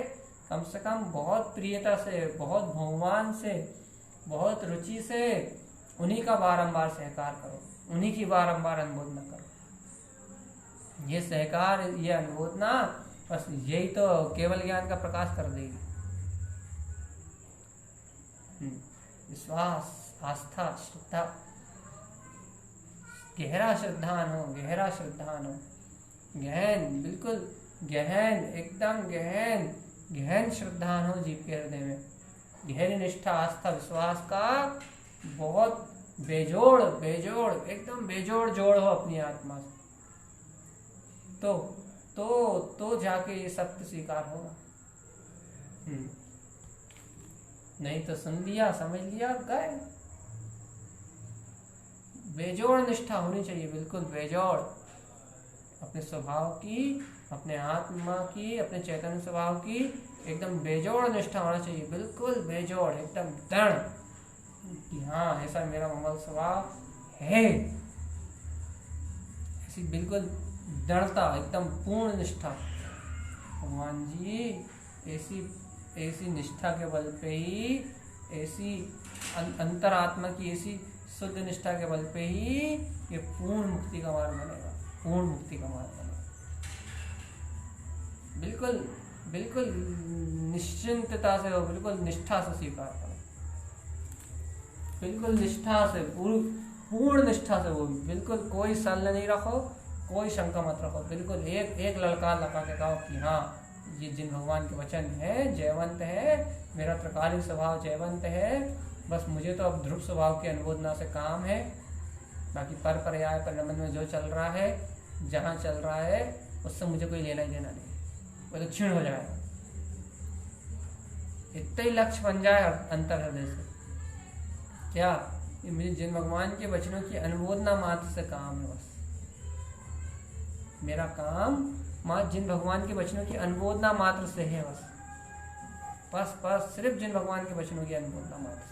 कम से कम बहुत प्रियता से, बहुत बहुमान से, बहुत रुचि से उन्हीं का बारंबार सहकार करो, उन्हीं की बारंबार अनुमोदना करो। ये सहकार, ये अनुमोदना, बस यही तो केवल ज्ञान का प्रकाश कर देगी। विश्वास, आस्था, श्रद्धा, गहरा श्रद्धान हो, गहन, बिल्कुल गहन, एकदम गहन श्रद्धान हो जीव के हृदय में। गहरी निष्ठा, आस्था, विश्वास का बहुत बेजोड़, एकदम बेजोड़ जोड़ हो अपनी आत्मा से, तो जाके ये सत्य स्वीकार होगा। नहीं तो सुन लिया, समझ लिया, गए। बेजोड़ निष्ठा होनी चाहिए, बिल्कुल बेजोड़, अपने स्वभाव की, अपने आत्मा की, अपने चैतन्य स्वभाव की एकदम बेजोड़ निष्ठा होना चाहिए, बिल्कुल बेजोड़, एकदम दृढ़ कि हाँ ऐसा मेरा मंगल स्वभाव है। ऐसी बिल्कुल दृढ़ता, एकदम पूर्ण निष्ठा। भगवान जी ऐसी निष्ठा के बल पे ही, ऐसी अंतरात्मा की ऐसी शुद्ध निष्ठा के बल पे ही ये पूर्ण मुक्ति का मार्ग बनेगा, पूर्ण मुक्ति का मार्ग बनेगा। बिल्कुल निश्चिंतता से हो, बिल्कुल निष्ठा से स्वीकार करो, बिल्कुल निष्ठा से, पूर्ण निष्ठा से, वो बिल्कुल कोई सल नहीं रखो, कोई शंका मत रखो, बिल्कुल एक एक ललकार लगा के कहो कि हाँ ये जिन भगवान के वचन है जयवंत है, मेरा त्रिकालिक स्वभाव जयवंत है, बस मुझे तो अब ध्रुव स्वभाव की अनुमोदना से काम है, बाकी पर पर्याय परिणमन में जो चल रहा है, जहाँ चल रहा है, उससे मुझे कोई लेना ही देना नहीं, वो तो क्षीण हो जाएगा। इतना ही लक्ष्य बन जाए अंतर हृदय से, क्या ये मुझे जिन भगवान के वचनों की अनुमोदना मात्र से काम है, बस मेरा काम जिन भगवान के वचनों की अनुमोदना मात्र से है, बस सिर्फ जिन भगवान के वचनों की अनुमोदना मात्र से।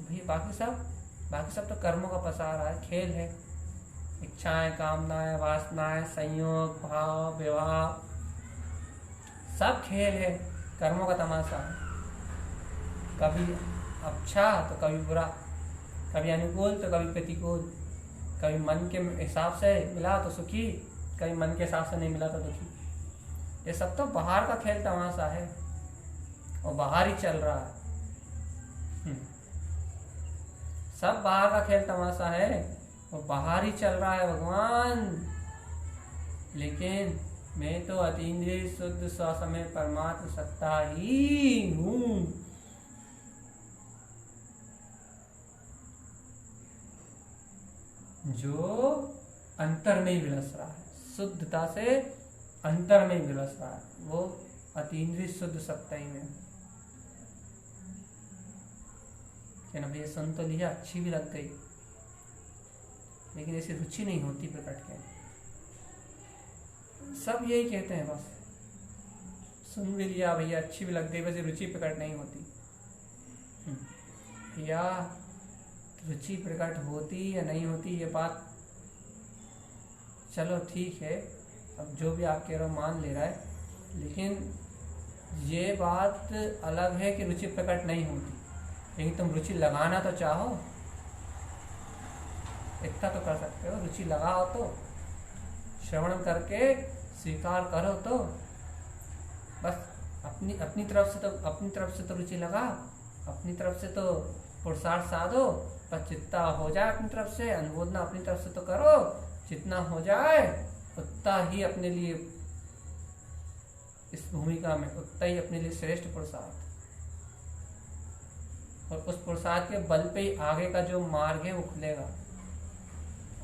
भाई बाकी सब तो कर्मों का पसारा है, खेल है, इच्छाएं, कामनाएं, वासनाएं, संयोग, भाव, विवाह, सब खेल है, कर्मों का तमाशा है। कभी अच्छा तो कभी बुरा, कभी अनुकूल तो कभी प्रतिकूल, कभी मन के हिसाब से मिला तो सुखी, कभी मन के हिसाब से नहीं मिला तो दुखी। ये सब तो बाहर का खेल तमाशा है और बाहर ही चल रहा है। सब बाहर का खेल तमाशा है और बाहर ही चल रहा है भगवान। लेकिन मैं तो अतीन्द्रिय शुद्ध स्वसमय परमात्म सत्ता ही हूँ। जो अंतर में विलस रहा है, शुद्धता से अंतर में विलस रहा है, वो अतीन्द्रिय शुद्ध सत्ता ही में। क्या ना भैया, सुन तो लिया, अच्छी भी लग गई, लेकिन ऐसी रुचि नहीं होती प्रकट के। सब यही कहते हैं, बस सुन भी लिया भैया, अच्छी भी लग गई, वैसे रुचि प्रकट नहीं होती। भैया रुचि प्रकट होती या नहीं होती ये बात चलो ठीक है, अब जो भी आप कह रहे हो मान ले रहा है, लेकिन ये बात अलग है कि रुचि प्रकट नहीं होती। लेकिन तुम रुचि लगाना तो चाहो, इतना तो कर सकते हो, रुचि लगाओ तो, श्रवण करके स्वीकार करो तो, बस अपनी तरफ से तो रुचि लगा, अपनी तरफ से तो पुरुषार्थ साधो, पर जितना हो जाए अपनी तरफ से, अनुमोदना अपनी तरफ से तो करो, जितना हो जाए उतना ही अपने लिए, इस भूमिका में उतना ही अपने लिए श्रेष्ठ पुरुषार्थ, और उस पुरुषार्थ के बल पे ही आगे का जो मार्ग है वो खुलेगा।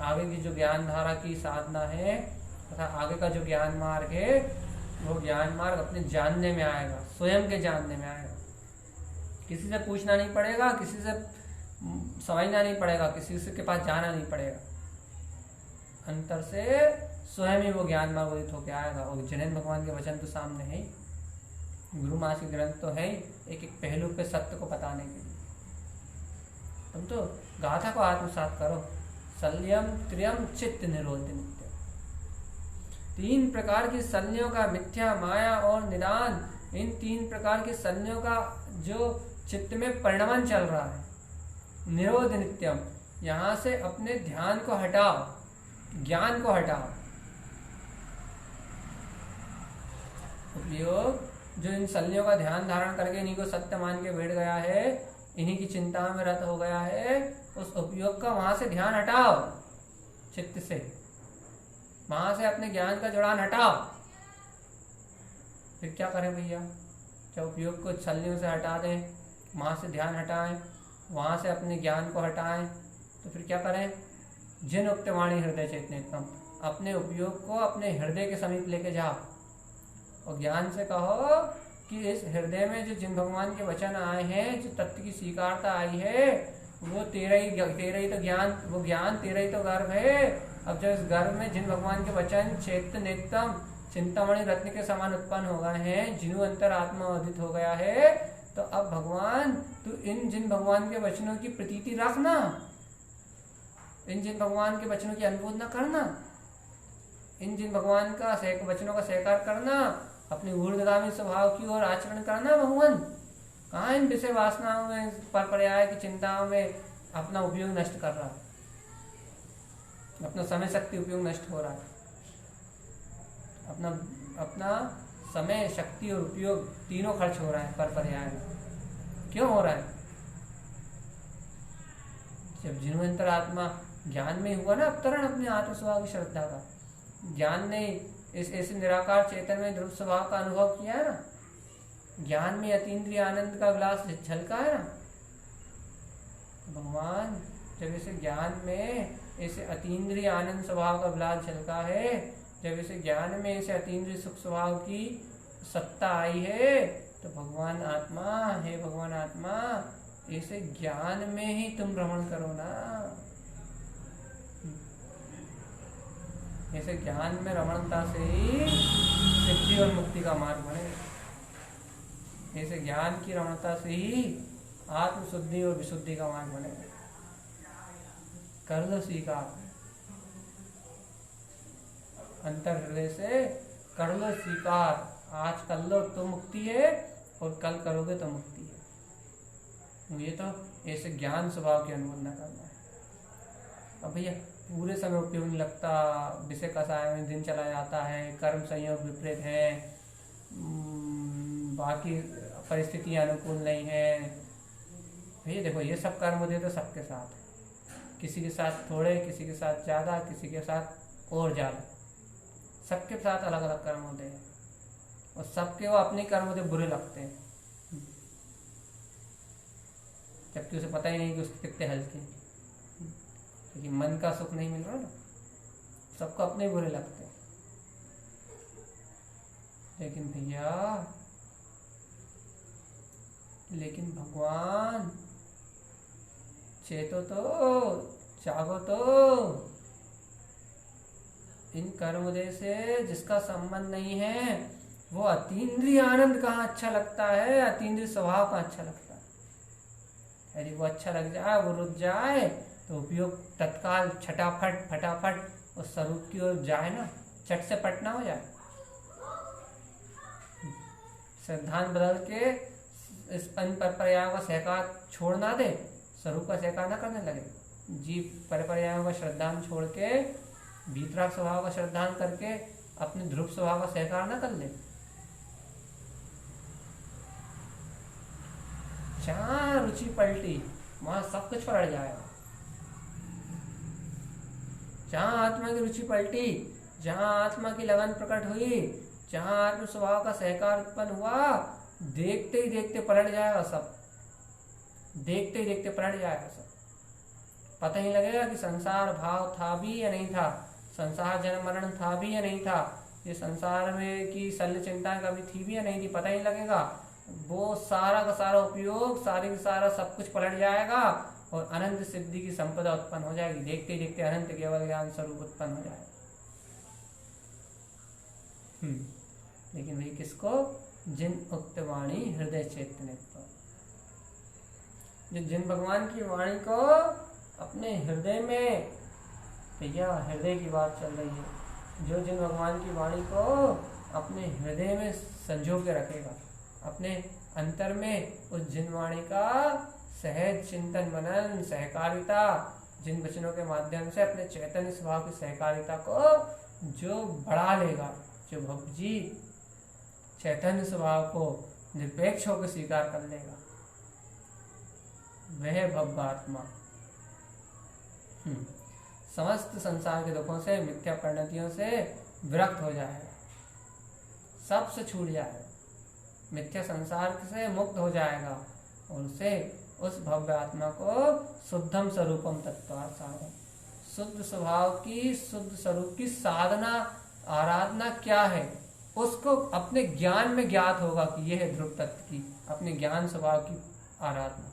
आगे की जो ज्ञान धारा की साधना है तथा आगे का जो ज्ञान मार्ग है, वो ज्ञान मार्ग अपने जानने में आएगा, स्वयं के जानने में आएगा। किसी से पूछना नहीं पड़ेगा, किसी से समझना नहीं पड़ेगा, किसी से के पास जाना नहीं पड़ेगा, अंतर से स्वयं ही वो ज्ञान मार्ग उदित होकर आएगा। और जिनेन्द्र भगवान के वचन तो सामने है, गुरु मास के ग्रंथ तो है, एक एक पहलू पे सत्य को बताने के लिए। तुम तो गाथा को आत्मसात करो, सल्यम त्रियम चित्त निरोध नित्य। 3 प्रकार की सल्यों का, मिथ्या, माया और निदान, इन 3 प्रकार की सल्यों का जो चित्त में परिणमन चल रहा है, निरोध नित्यम, यहां से अपने ध्यान को हटाओ, ज्ञान को हटाओ। उपयोग जो इन सल्यों का ध्यान धारण करके इन्हीं को सत्य मान के बैठ गया है, इन्हीं की चिंता में रत हो गया है, उस उपयोग का वहां से ध्यान हटाओ, चित्त से वहां से अपने ज्ञान का जुड़ान हटाओ। फिर क्या करें भैया, जब उपयोग को सल्यों से हटा दें, वहां से ध्यान हटाएं, वहां से अपने ज्ञान को हटाएं, तो फिर क्या करें, जिन उक्तवाणी हृदय चैतन्यतम, अपने उपयोग को अपने हृदय के समीप लेके जाओ और ज्ञान से कहो कि इस हृदय में जो जिन भगवान के वचन आए हैं, जो तत्व की स्वीकारता आई है, वो तेरा ही तो ज्ञान, वो ज्ञान तेरा ही तो गर्भ है। अब जब इस गर्भ में जिन भगवान के वचन चैतन्यतम चिंतामणि रत्न के समान उत्पन्न हो गए हैं, जिनु अंतर आत्मा उदित हो गया है, तो अब भगवान तू इन जिन भगवान के वचनों की प्रतीति रखना, इन जिन भगवान के वचनों की अनुमोदना करना, इन जिन भगवान का वचनों का स्वीकार करना, अपने ऊर्ध्वगामी स्वभाव की ओर आचरण करना। भगवान कहाँ इन विषय वासनाओं में, पर पर्याय की चिंताओं में अपना उपयोग नष्ट कर रहा है, अपना समय शक्ति उपयोग नष्ट हो रहा है, अपना समय शक्ति और उपयोग तीनों खर्च हो रहा है पर पर्याय। क्यों हो रहा है? जब जिन्हों अंतरात्मा ज्ञान में हुआ ना अवतरण अपने आत्म स्वभाव की श्रद्धा का। ज्ञान ने इस ऐसे निराकार चेतन में ध्रुव स्वभाव का अनुभव किया है ना। ज्ञान में अतीन्द्रिय आनंद का विलास झलका है ना। भगवान जब इसे ज्ञान में ऐसे अतीन्द्रिय आनंद स्वभाव का विलास झलका है, जब इसे ज्ञान में ऐसे अतीन्द्रिय सुख स्वभाव की सत्ता आई है, तो भगवान आत्मा, हे भगवान आत्मा, ऐसे ज्ञान में ही तुम भ्रमण करो ना। ऐसे ज्ञान में रमणता से ही सिद्धि और मुक्ति का मार्ग बने। ऐसे ज्ञान की रमणता से ही आत्म शुद्धि और विशुद्धि का मार्ग बनेगा। कर लो स्वीकार, अंतर हृदय से कर लो स्वीकार। आज कर लो तो मुक्ति है, और कल करोगे तो मुक्ति है। मुझे तो ऐसे ज्ञान स्वभाव की अनुभव न करना है। अब भैया पूरे समय उपयोग नहीं लगता, विषय कसाय में दिन चला जाता है, कर्म संयोग विपरीत है, बाकी परिस्थितियां अनुकूल नहीं है। भैया देखो, ये सब कर्म होते तो सबके साथ है, किसी के साथ थोड़े, किसी के साथ ज़्यादा, किसी के साथ और ज़्यादा, सबके साथ अलग अलग कर्म होते हैं, और सबके वो अपने कर्म होते बुरे लगते हैं, जबकि उसे पता ही नहीं कि उसके कितने हल्के, क्योंकि मन का सुख नहीं मिल रहा ना, सबको अपने बुरे लगते हैं। लेकिन भैया, लेकिन भगवान, चेतो तो, जागो तो। इन कर्मोदय से जिसका संबंध नहीं है, वो अतीन्द्रिय आनंद कहाँ अच्छा लगता है, अतीन्द्रिय स्वभाव कहाँ अच्छा लगता है। यदि वो अच्छा लग जाए, वो रुक जाए, तो उपयोग तत्काल फटाफट उस स्वरूप की ओर जाए ना, चट से पटना हो जाए। सिद्धांत बदल के इस अन पर पर्यायों का सहकार छोड़ ना दे, स्वरूप का सहकार ना करने लगे। जीव पर पर्यायों का श्रद्धान छोड़ के भीतराग स्वभाव का श्रद्धान करके अपने ध्रुव स्वभाव का सहकार ना कर ले। जहाँ रुचि पलटी वहां सब कुछ पलट जाएगा। जहाँ आत्मा की रुचि पलटी, जहाँ आत्मा की लगन प्रकट हुई, जहाँ आत्म स्वभाव का सहकार उत्पन्न हुआ, देखते ही देखते पलट जाएगा सब, देखते ही देखते पलट जाएगा सब। पता ही लगेगा कि संसार भाव था भी या नहीं था, संसार जन्म मरण था भी या नहीं था, ये संसार में की शल्य चिंता कभी थी भी या नहीं थी, पता ही लगेगा। वो सारा का सारा उपयोग, सारी का सारा सब कुछ पलट जाएगा, और अनंत सिद्धि की संपदा उत्पन्न हो जाएगी। देखते ही देखते अनंत केवल ज्ञान स्वरूप उत्पन्न हो जाएगा। लेकिन वही किसको? जिन उक्त वाणी हृदय चैतन्य, जिन भगवान की वाणी को अपने हृदय में, भैया हृदय की बात चल रही है, जो जिन भगवान की वाणी को अपने हृदय में संजो के रखेगा, अपने अंतर में उस जिन वाणी का सहज चिंतन मनन सहकारिता, जिन वचनों के माध्यम से अपने चैतन्य स्वभाव की सहकारिता को जो बढ़ा लेगा, जो भक्ति चैतन्य स्वभाव को निरपेक्ष होकर स्वीकार कर लेगा, वह भव्य आत्मा समस्त संसार के दुखों से, मिथ्या परिणतियों से विरक्त हो जाएगा, सबसे छूट जाएगा, मिथ्या संसार से मुक्त हो जाएगा, और उसे उस भव्य आत्मा को शुद्धम स्वरूपम तत्वात् साधन, शुद्ध स्वभाव की, शुद्ध स्वरूप की साधना आराधना क्या है, उसको अपने ज्ञान में ज्ञात होगा कि यह है ध्रुव तत्व की अपने ज्ञान स्वभाव की आराधना।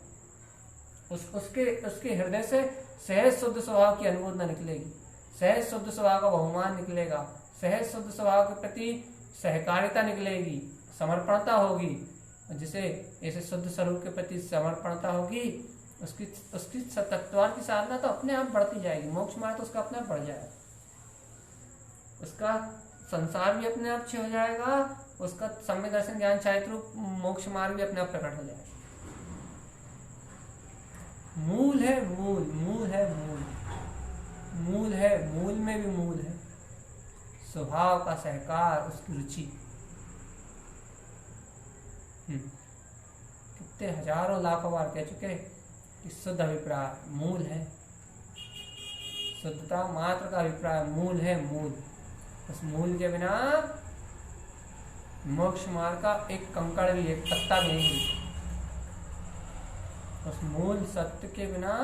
उसके हृदय से सहज शुद्ध स्वभाव की अनुमोदना निकलेगी, सहज शुद्ध स्वभाव का बहुमान निकलेगा, सहज शुद्ध स्वभाव के प्रति सहकारिता निकलेगी, समर्पणता होगी। जिसे ऐसे शुद्ध स्वरूप के प्रति समर्पणता होगी, उसकी तत्वार्थ की साधना तो अपने आप बढ़ती जाएगी, मोक्ष मार्ग तो उसका अपने आप बढ़ जाएगा, उसका संसार भी अपने आप हो जाएगा, उसका सम्यक दर्शन ज्ञान चारित्र रूप मोक्ष मार्ग भी अपने आप प्रकट हो जाएगा। मूल है मूल, मूल है मूल, मूल है मूल में भी मूल है स्वभाव का सहकार, उसकी रुचि। कितने हजारों लाखों बार कह चुके कि शुद्ध अभिप्राय मूल है, शुद्धता मात्र का अभिप्राय मूल है, मूल। उस मूल के बिना मोक्ष मार्ग का एक कंकड़ भी, एक पत्ता भी नहीं हिलता। उस मूल सत्य के बिना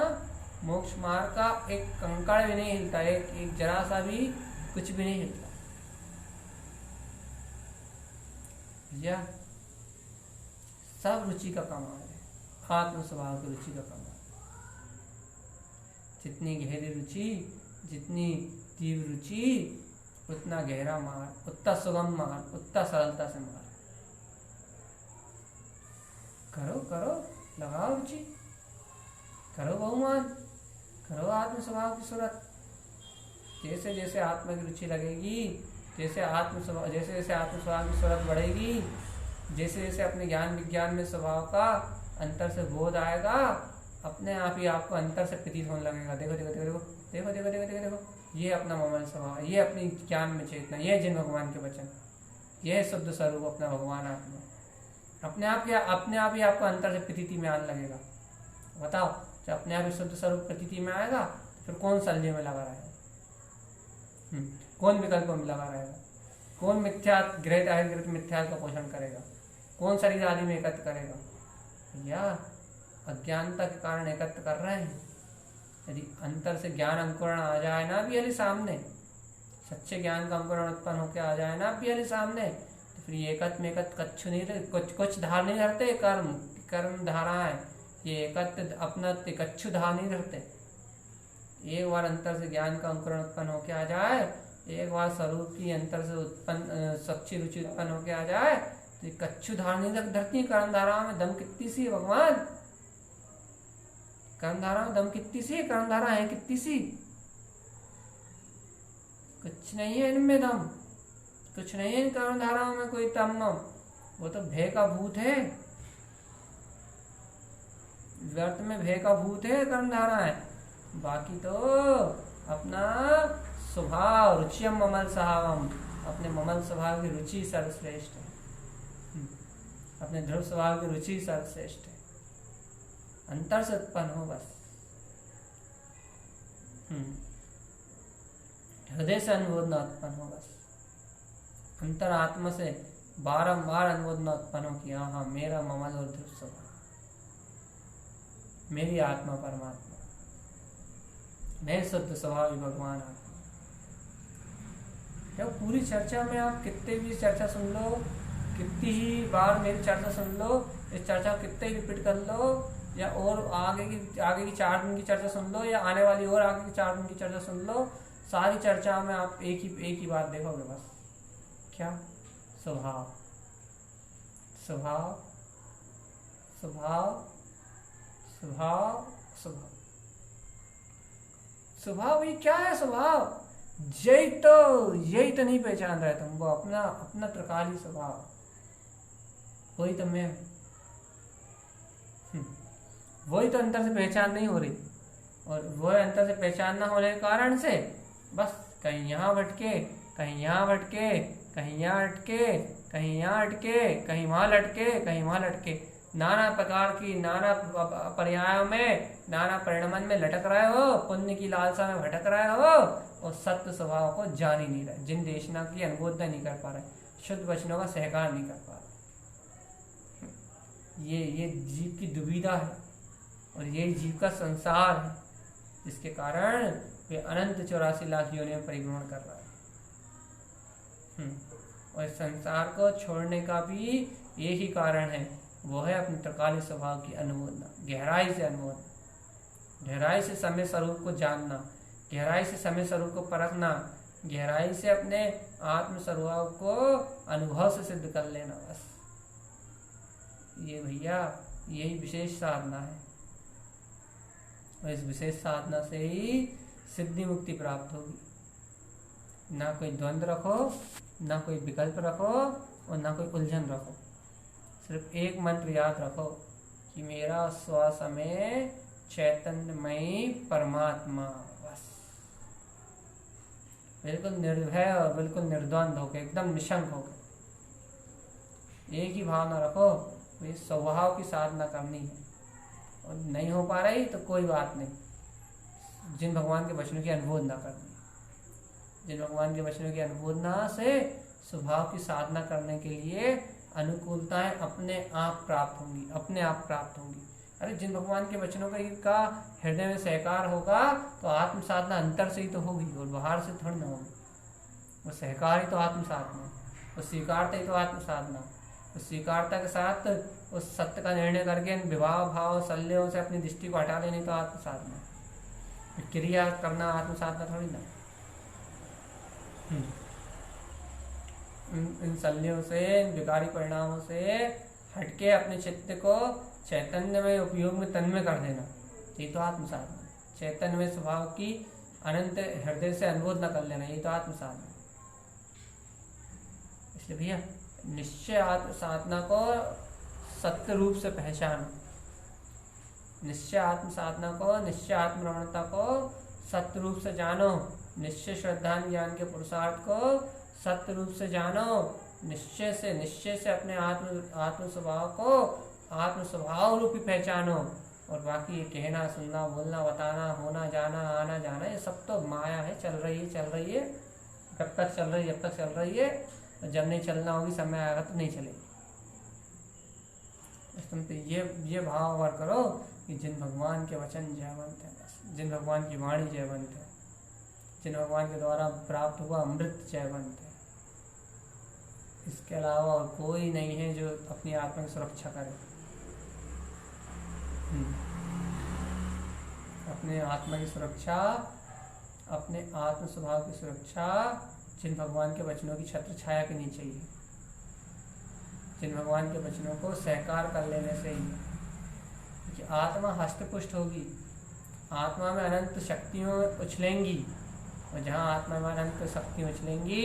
मोक्ष मार्ग का एक कंकड़ भी नहीं हिलता, एक जरा सा भी कुछ भी नहीं हिलता। यह सब रुचि का कमाल है, आत्म स्वभाव की रुचि का कमाल। जितनी गहरी रुचि, जितनी तीव्र रुचि, उतना गहरा मार्ग, उतना सुगम मार्ग, उतना सरलता से मार्ग। करो करो, लगाओ रुचि, करो बहुमान, करो आत्म स्वभाव की सूरत। जैसे जैसे आत्मा की रुचि लगेगी, जैसे जैसे आत्म स्वभाव की सूरत बढ़ेगी, जैसे जैसे अपने ज्ञान विज्ञान में स्वभाव का अंतर से बोध आएगा, अपने आप ही आपको अंतर से प्रतीत होने लगेगा। देखो देखो देखो देखो देखो देखो देखो देखो देखो, ये अपना ममल स्वभाव, ये अपनी ज्ञान में चेतना, ये जिन भगवान के वचन, यह शुद्ध स्वरूप अपना भगवान आत्मा। अपने आप ही आपको अंतर से प्रतीति में आने लगेगा। बताओ, जब अपने आप ही शुद्ध स्वरूप प्रतीति में आएगा, फिर कौन सल्ले में लगा रहेगा? कौन विकल्प में लगा रहेगा? कौन मिथ्या गृहित मिथ्या का पोषण करेगा? कौन शरीर आदि में एकत्र करेगा? या अज्ञानता के कारण एकत्र कर रहे हैं। यदि अंतर से ज्ञान अंकुरण आ जाए ना भी अली सामने, सच्चे ज्ञान का अंकुरण उत्पन्न होकर आ जाए ना भी अली सामने, तो फिर ये एकत्र में एकत्र कच्छु नहीं रहते, कुछ धार नहीं रहते। कर्म धाराएं ये एकत्र अपना कच्छु धार नहीं रहते। एक बार अंतर से ज्ञान का अंकुरण उत्पन्न होकर आ जाए, एक बार स्वरूप की अंतर से उत्पन्न सच्ची रुचि उत्पन्न होकर आ जाए, तो कच्छु धार नहीं धरती। कर्म धाराओं में दम कितनी सी है भगवान, कर्म धारा में दम कितनी सी, कर्म धारा है कितनी सी, कुछ नहीं है इनमें दम, कुछ नहीं है इन कर्म धाराओं में कोई दम। वो तो भय का भूत है, व्यर्थ में भय का भूत है कर्म धारा है। बाकी तो अपना स्वभाव, रुचियम ममल स्वभावम, अपने ममल स्वभाव की रुचि सर्वश्रेष्ठ है, अपने ध्रुव स्वभाव की रुचि सर्वश्रेष्ठ है। अंतर से उत्पन्न हो बस, हृदय से अनुबोध न उत्पन्न हो बस, अंतर आत्मा से बारंबार अनुबोध न उत्पन्न हो कि हाँ मेरा ममल और ध्रुव स्वभाव, मेरी आत्मा परमात्मा, मैं शुद्ध स्वभावी भगवान आत्मा। जब पूरी चर्चा में आप कितने भी चर्चा सुन लो, कितनी ही बार मेरी चर्चा सुन लो, इस चर्चा को कितने ही रिपीट कर लो, या और आगे की 4 दिन की चर्चा सुन लो, या आने वाली और आगे की 4 दिन की चर्चा सुन लो, सारी चर्चा में आप एक ही बात देखोगे बस, क्या? स्वभाव स्वभाव स्वभाव स्वभाव स्वभाव स्वभाव। ये क्या है स्वभाव? यही तो नहीं पहचान रहे तुम, वो अपना त्रिकाली स्वभाव, वही तो मैं, वही तो अंतर से पहचान नहीं हो रही। और वह अंतर से पहचान ना होने के कारण से बस कहीं यहाँ भटके, कहीं यहाँ भटके, कहीं यहाँ अटके, कहीं यहाँ अटके, कहीं वहाँ लटके, कहीं वहाँ लटके, नाना प्रकार की नाना पर्यायों में, नाना परिणमन में लटक रहे हो, पुण्य की लालसा में भटक रहे हो, और सत्य स्वभाव को जान ही नहीं रहे, जिन देशना की अनुबोधना नहीं कर पा रहे, शुद्ध वचनों का सहकार नहीं कर पा रहे। ये जीव की दुविधा है, और यही जीव का संसार है, जिसके कारण वे अनंत 84 लाख योनियों में परिभ्रमण कर रहा है। और इस संसार को छोड़ने का भी एक ही कारण है, वो है अपने त्रिकाली स्वभाव की अनुमोदना, गहराई से अनुमोदना, गहराई से समय स्वरूप को जानना, गहराई से समय स्वरूप को परखना, गहराई से अपने आत्म स्वभाव को अनुभव से सिद्ध कर लेना। बस ये भैया यही विशेष साधना है, और इस विशेष साधना से ही सिद्धि मुक्ति प्राप्त होगी। ना कोई द्वंद्व रखो, ना कोई विकल्प रखो, और ना कोई उलझन रखो। सिर्फ एक मंत्र याद रखो कि मेरा श्वास में चैतन्यमयी परमात्मा। बस बिल्कुल निर्भय और बिल्कुल निर्द्वंद होकर, एकदम निशंक होकर एक ही भावना रखो। ये स्वभाव की साधना करनी है, और नहीं हो पा रही तो कोई बात नहीं, जिन भगवान के वचनों की अनुमोदना करनी, जिन भगवान के वचनों की अनुमोदना से स्वभाव की साधना करने के लिए अनुकूलताएं अपने आप प्राप्त होंगी, अपने आप प्राप्त होंगी। अरे जिन भगवान के वचनों का हृदय में सहकार होगा तो आत्म साधना अंतर से ही तो होगी और बाहर से थोड़ी ना होगी। वो सहकार ही तो आत्म साधना, वो स्वीकारता ही तो आत्म साधना। उस स्वीकारता के साथ उस सत्य का निर्णय करके विवाह भाव शल्यों से अपनी दृष्टि को हटा लेनी तो आत्म साधना। क्रिया करना आत्म साधना थोड़ी ना। इन शल्यों से, इन विकारी परिणामों से हटके अपने चित्त को चैतन्य में उपयोग में तन्मय कर देना, ये तो आत्म साधना। चैतन्य में स्वभाव की अनंत हृदय से अनुमोदना कर लेना, ये तो आत्म साधना। इसलिए भैया निश्चय आत्म साधना को सत्य रूप से पहचानो, निश्चय आत्म साधना को, निश्चय आत्म रमणता को सत्य रूप से जानो, निश्चय श्रद्धा ज्ञान के पुरुषार्थ को सत्य रूप से जानो, निश्चय से अपने आत्म स्वभाव को आत्म स्वभाव रूपी पहचानो। और बाकी कहना सुनना बोलना बताना होना जाना आना जाना ये सब तो माया है, चल रही है, कब तक चल रही है, जब तक चल रही है, जब नहीं चलना होगी समय आएगा तो नहीं चलेगी। तुम तो ये भाव वार करो कि जिन भगवान के वचन जयवंत है, बस जिन भगवान की वाणी जयवंत है, जिन भगवान के द्वारा प्राप्त हुआ अमृत जयवंत है, इसके अलावा और कोई नहीं है जो अपनी आत्मा की सुरक्षा करे। अपने आत्मा की सुरक्षा, अपने आत्म स्वभाव की सुरक्षा जिन भगवान के वचनों की छत्र छाया के नीचे ही है, जिन भगवान के वचनों को सहकार कर लेने से ही कि आत्मा हष्टपुष्ट होगी, आत्मा में अनंत शक्तियाँ उछलेंगी, और जहाँ आत्मा में अनंत शक्तियाँ उछलेंगी,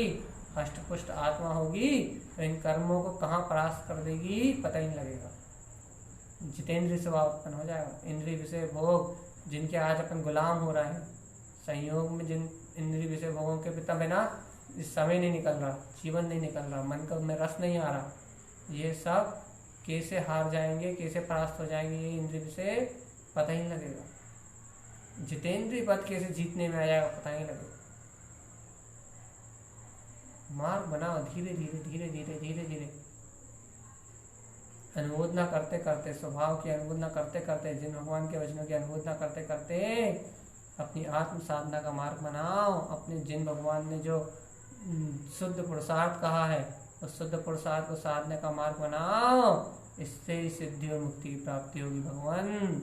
हष्टपुष्ट आत्मा होगी, तो इन कर्मों को कहाँ परास्त कर देगी पता ही नहीं लगेगा। जितेंद्रिय स्वभाव उत्पन्न हो जाएगा। इंद्रिय विषय भोग जिनके आज अपन गुलाम हो रहे हैं, संयोग में जिन इंद्रिय विषय भोगों के बिना इस समय नहीं निकल रहा, जीवन नहीं निकल रहा, मन का में रस नहीं आ रहा, ये सब कैसे हार जाएंगे, कैसे परास्त हो जाएंगे, ये इंद्रिय विषय पता ही नहीं लगेगा। जितेंद्रिय पद कैसे जीतने में आ जाएगा पता ही नहीं लगेगा। मार्ग बनाओ धीरे धीरे अनुमोदना करते करते, स्वभाव की अनुमोदना करते करते, जिन भगवान के वचनों की अनुमोदना करते करते अपनी आत्म साधना का मार्ग बनाओ। अपने जिन भगवान ने जो शुद्ध पुरुषार्थ कहा है उस शुद्ध पुरुषार्थ को साधने का मार्ग बनाओ। इससे ही सिद्धि और मुक्ति की प्राप्ति होगी भगवान,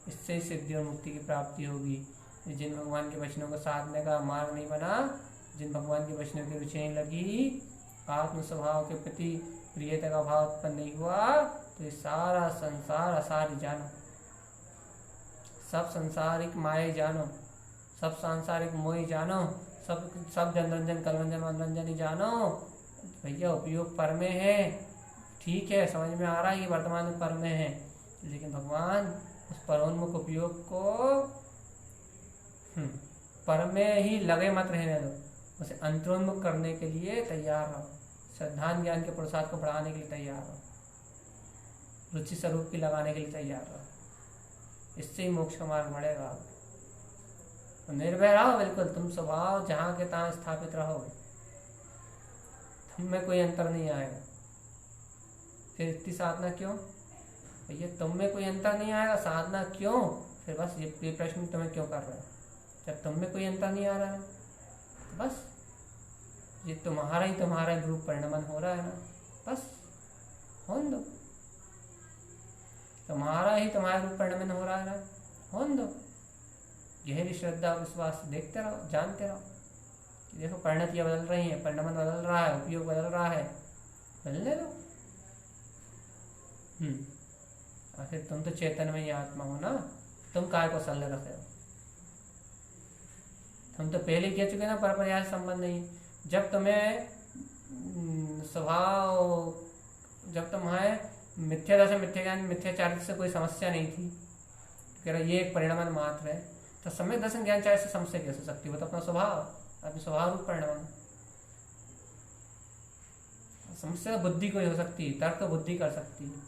इससे ही सिद्धि और मुक्ति की प्राप्ति होगी। जिन भगवान के वचनों को साधने का मार्ग नहीं बना, जिन भगवान के वचनों की रुचि नहीं लगी, आत्म स्वभाव के प्रति प्रियता का भाव उत्पन्न नहीं हुआ, तो ये सारा संसार असार जानो, सब संसारिक माया जानो, सब सांसारिक मोह जानो, सब जनरंजन कलरंजन मनोरंजन ही जानो। भैया उपयोग पर में है, ठीक है, समझ में आ रहा है कि वर्तमान में पर में है, लेकिन भगवान उस परोन्मुख उपयोग को पर में ही लगे मत रहने दो, उसे अंतरोन्मुख करने के लिए तैयार रहो, श्रद्धा ज्ञान के पुरुषार्थ को बढ़ाने के लिए तैयार रहो, रुचि स्वरूप की लगाने के लिए तैयार रहो। इससे ही मोक्ष का मार्ग बढ़ेगा। तो निर्भय रहो बिल्कुल, तुम स्वभाव जहाँ के तहाँ स्थापित रहो, तुम में कोई अंतर नहीं आएगा। फिर इतनी साधना क्यों भैया, तुम में कोई अंतर नहीं आएगा, साधना क्यों? फिर बस ये प्रश्न तुम्हें क्यों कर रहे हो? जब तुम में कोई अंतर नहीं आ रहा है तो बस ये तुम्हारा ही रूप परिणमन हो रहा है ना, बस होने दो, तुम्हारा रूप परिणमन हो रहा है ना, होने दो। गहरी श्रद्धा विश्वास देखते रहो, जानते रहो कि देखो परिणतियाँ बदल रही हैं, परिणमन बदल रहा है, उपयोग बदल रहा है, बदलने दो। आखिर तुम तो चेतन में ही आत्मा हो ना, तुम काय को सल्ले रखे हो? हम तो पहले कह चुके ना, परपर्याय संबंध नहीं। जब तुम्हें स्वभाव, जब तुम्हें मिथ्या दशा मिथ्या ज्ञान मिथ्याचारित्र से कोई समस्या नहीं थी, कह रहा ये एक परिणमन मात्र है, तो सम्यक दर्शन ज्ञान चाहे से समस्या कैसे हो सकती है? वो तो अपना स्वभाव, अपने स्वभाव रूप परिणमन। समस्या बुद्धि को ही हो सकती है, तर्क तो बुद्धि कर सकती है,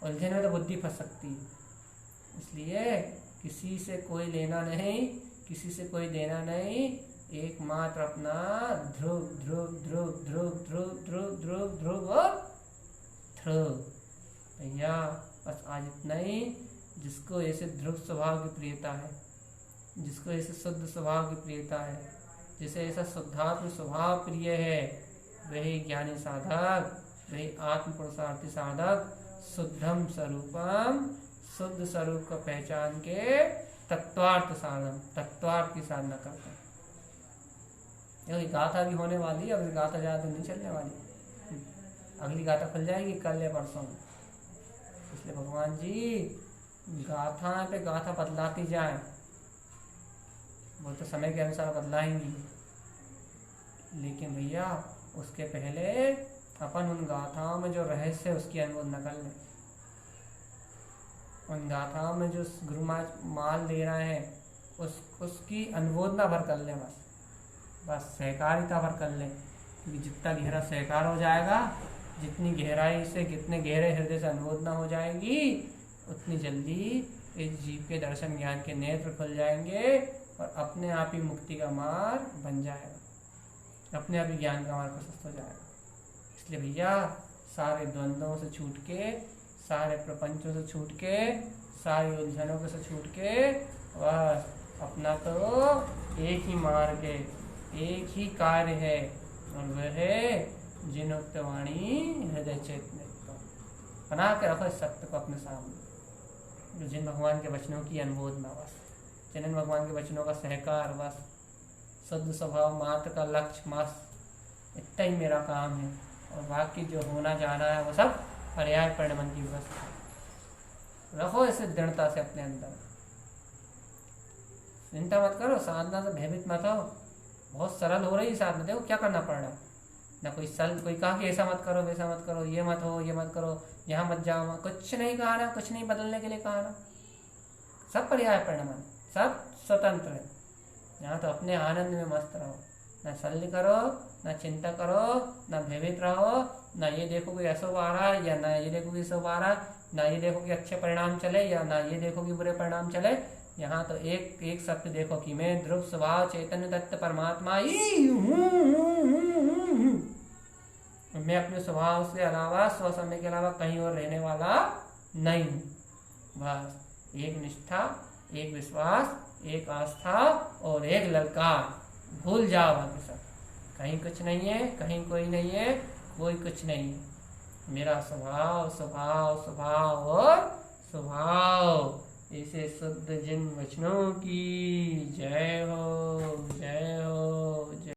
उलझन में तो बुद्धि फंस सकती है। इसलिए किसी से कोई लेना नहीं, किसी से कोई देना नहीं, एकमात्र अपना ध्रुव ध्रुव ध्रुव ध्रुव ध्रुव ध्रुव ध्रुव ध्रुव और ध्रुव। भैया बस आज इतना ही। जिसको ऐसे ध्रुव स्वभाव की प्रियता है, जिसको ऐसे शुद्ध स्वभाव की प्रियता है, जिसे ऐसा शुद्धात्म स्वभाव प्रिय है, वही ज्ञानी साधक, वही आत्म पुरुषार्थी साधक शुद्धम स्वरूपम, शुद्ध स्वरूप को पहचान के तत्वार्थ साधन, तत्वार्थ की साधना करते हैं। ये गाथा भी होने वाली है, अब गाथा ज़्यादा नहीं चलने वाली, अगली गाथा खुल जाएगी कल या परसों में। इसलिए भगवान जी गाथा पे गाथा बदलाती जाए, वो तो समय के अनुसार बदलाएंगी, लेकिन भैया उसके पहले अपन उन गाथाओं में जो रहस्य है उसकी अनुमोदना कर लें। उन गाथाओं में जो गुरु माल दे रहे हैं उसकी अनुमोदना भर कर लें, बस सहकारिता भर कर लें। क्योंकि जितना गहरा सहकार हो जाएगा, जितनी गहराई से, कितने गहरे हृदय से अनुमोदना हो जाएगी, उतनी जल्दी इस जीव के दर्शन ज्ञान के नेत्र खुल जाएंगे और अपने आप ही मुक्ति का मार्ग बन जाएगा, अपने आप ही ज्ञान का मार्ग प्रशस्त हो जाएगा। इसलिए भैया सारे द्वंद्वों से छूट के, सारे प्रपंचों से छूट के, सारी उलझनों से छूट के, बस अपना तो एक ही मार्ग है, एक ही कार्य है, और वह है जिनोक्त वाणी हृदय चैतन्य। बना के रखो इस सत्य को अपने सामने, जो जिन भगवान के वचनों की अनुमोदना, बस जिन भगवान के वचनों का सहकार, बस शुद्ध स्वभाव मात्र का लक्ष्य, मस्त इतना ही मेरा काम है, और बाकी जो होना जाना है वो सब पर्याय परिणमन की व्यवस्था। रखो इसे दृढ़ता से अपने अंदर, चिंता मत करो, साधना से भयभीत मत हो, बहुत सरल हो रही साधना। देखो क्या करना पड़ रहा है ना, कोई कहा कि ऐसा मत करो, वैसा मत करो, ये मत हो, ये मत करो, यहाँ मत जाओ, कुछ नहीं कहा ना, कुछ नहीं बदलने के लिए कहा ना, सब पर्याय परिणमन, सब स्वतंत्र है। यहाँ तो अपने आनंद में मस्त रहो, ना शल्य करो, ना चिंता करो, ना भयभीत रहो, ना ये देखो कि अशुभ आ रहा है, या ना ये देखो कि शुभ आ रहा है, ना ये देखो कि अच्छे परिणाम चले, या ना ये देखो कि बुरे परिणाम चले। यहाँ तो एक एक सत्य देखो कि मैं ध्रुव स्वभाव चैतन्य तत्व परमात्मा ही हूँ। मैं अपने स्वभाव से अलावा, स्व समय के अलावा कहीं और रहने वाला नहीं हूँ। बस एक निष्ठा, एक विश्वास, एक आस्था और एक ललकार, भूल जाओ बाकी सब। कहीं कुछ नहीं है, कहीं कोई नहीं है, कोई कुछ नहीं है। मेरा स्वभाव स्वभाव स्वभाव और स्वभाव। इसे शुद्ध जिन वचनों की जय हो, जय हो, जय।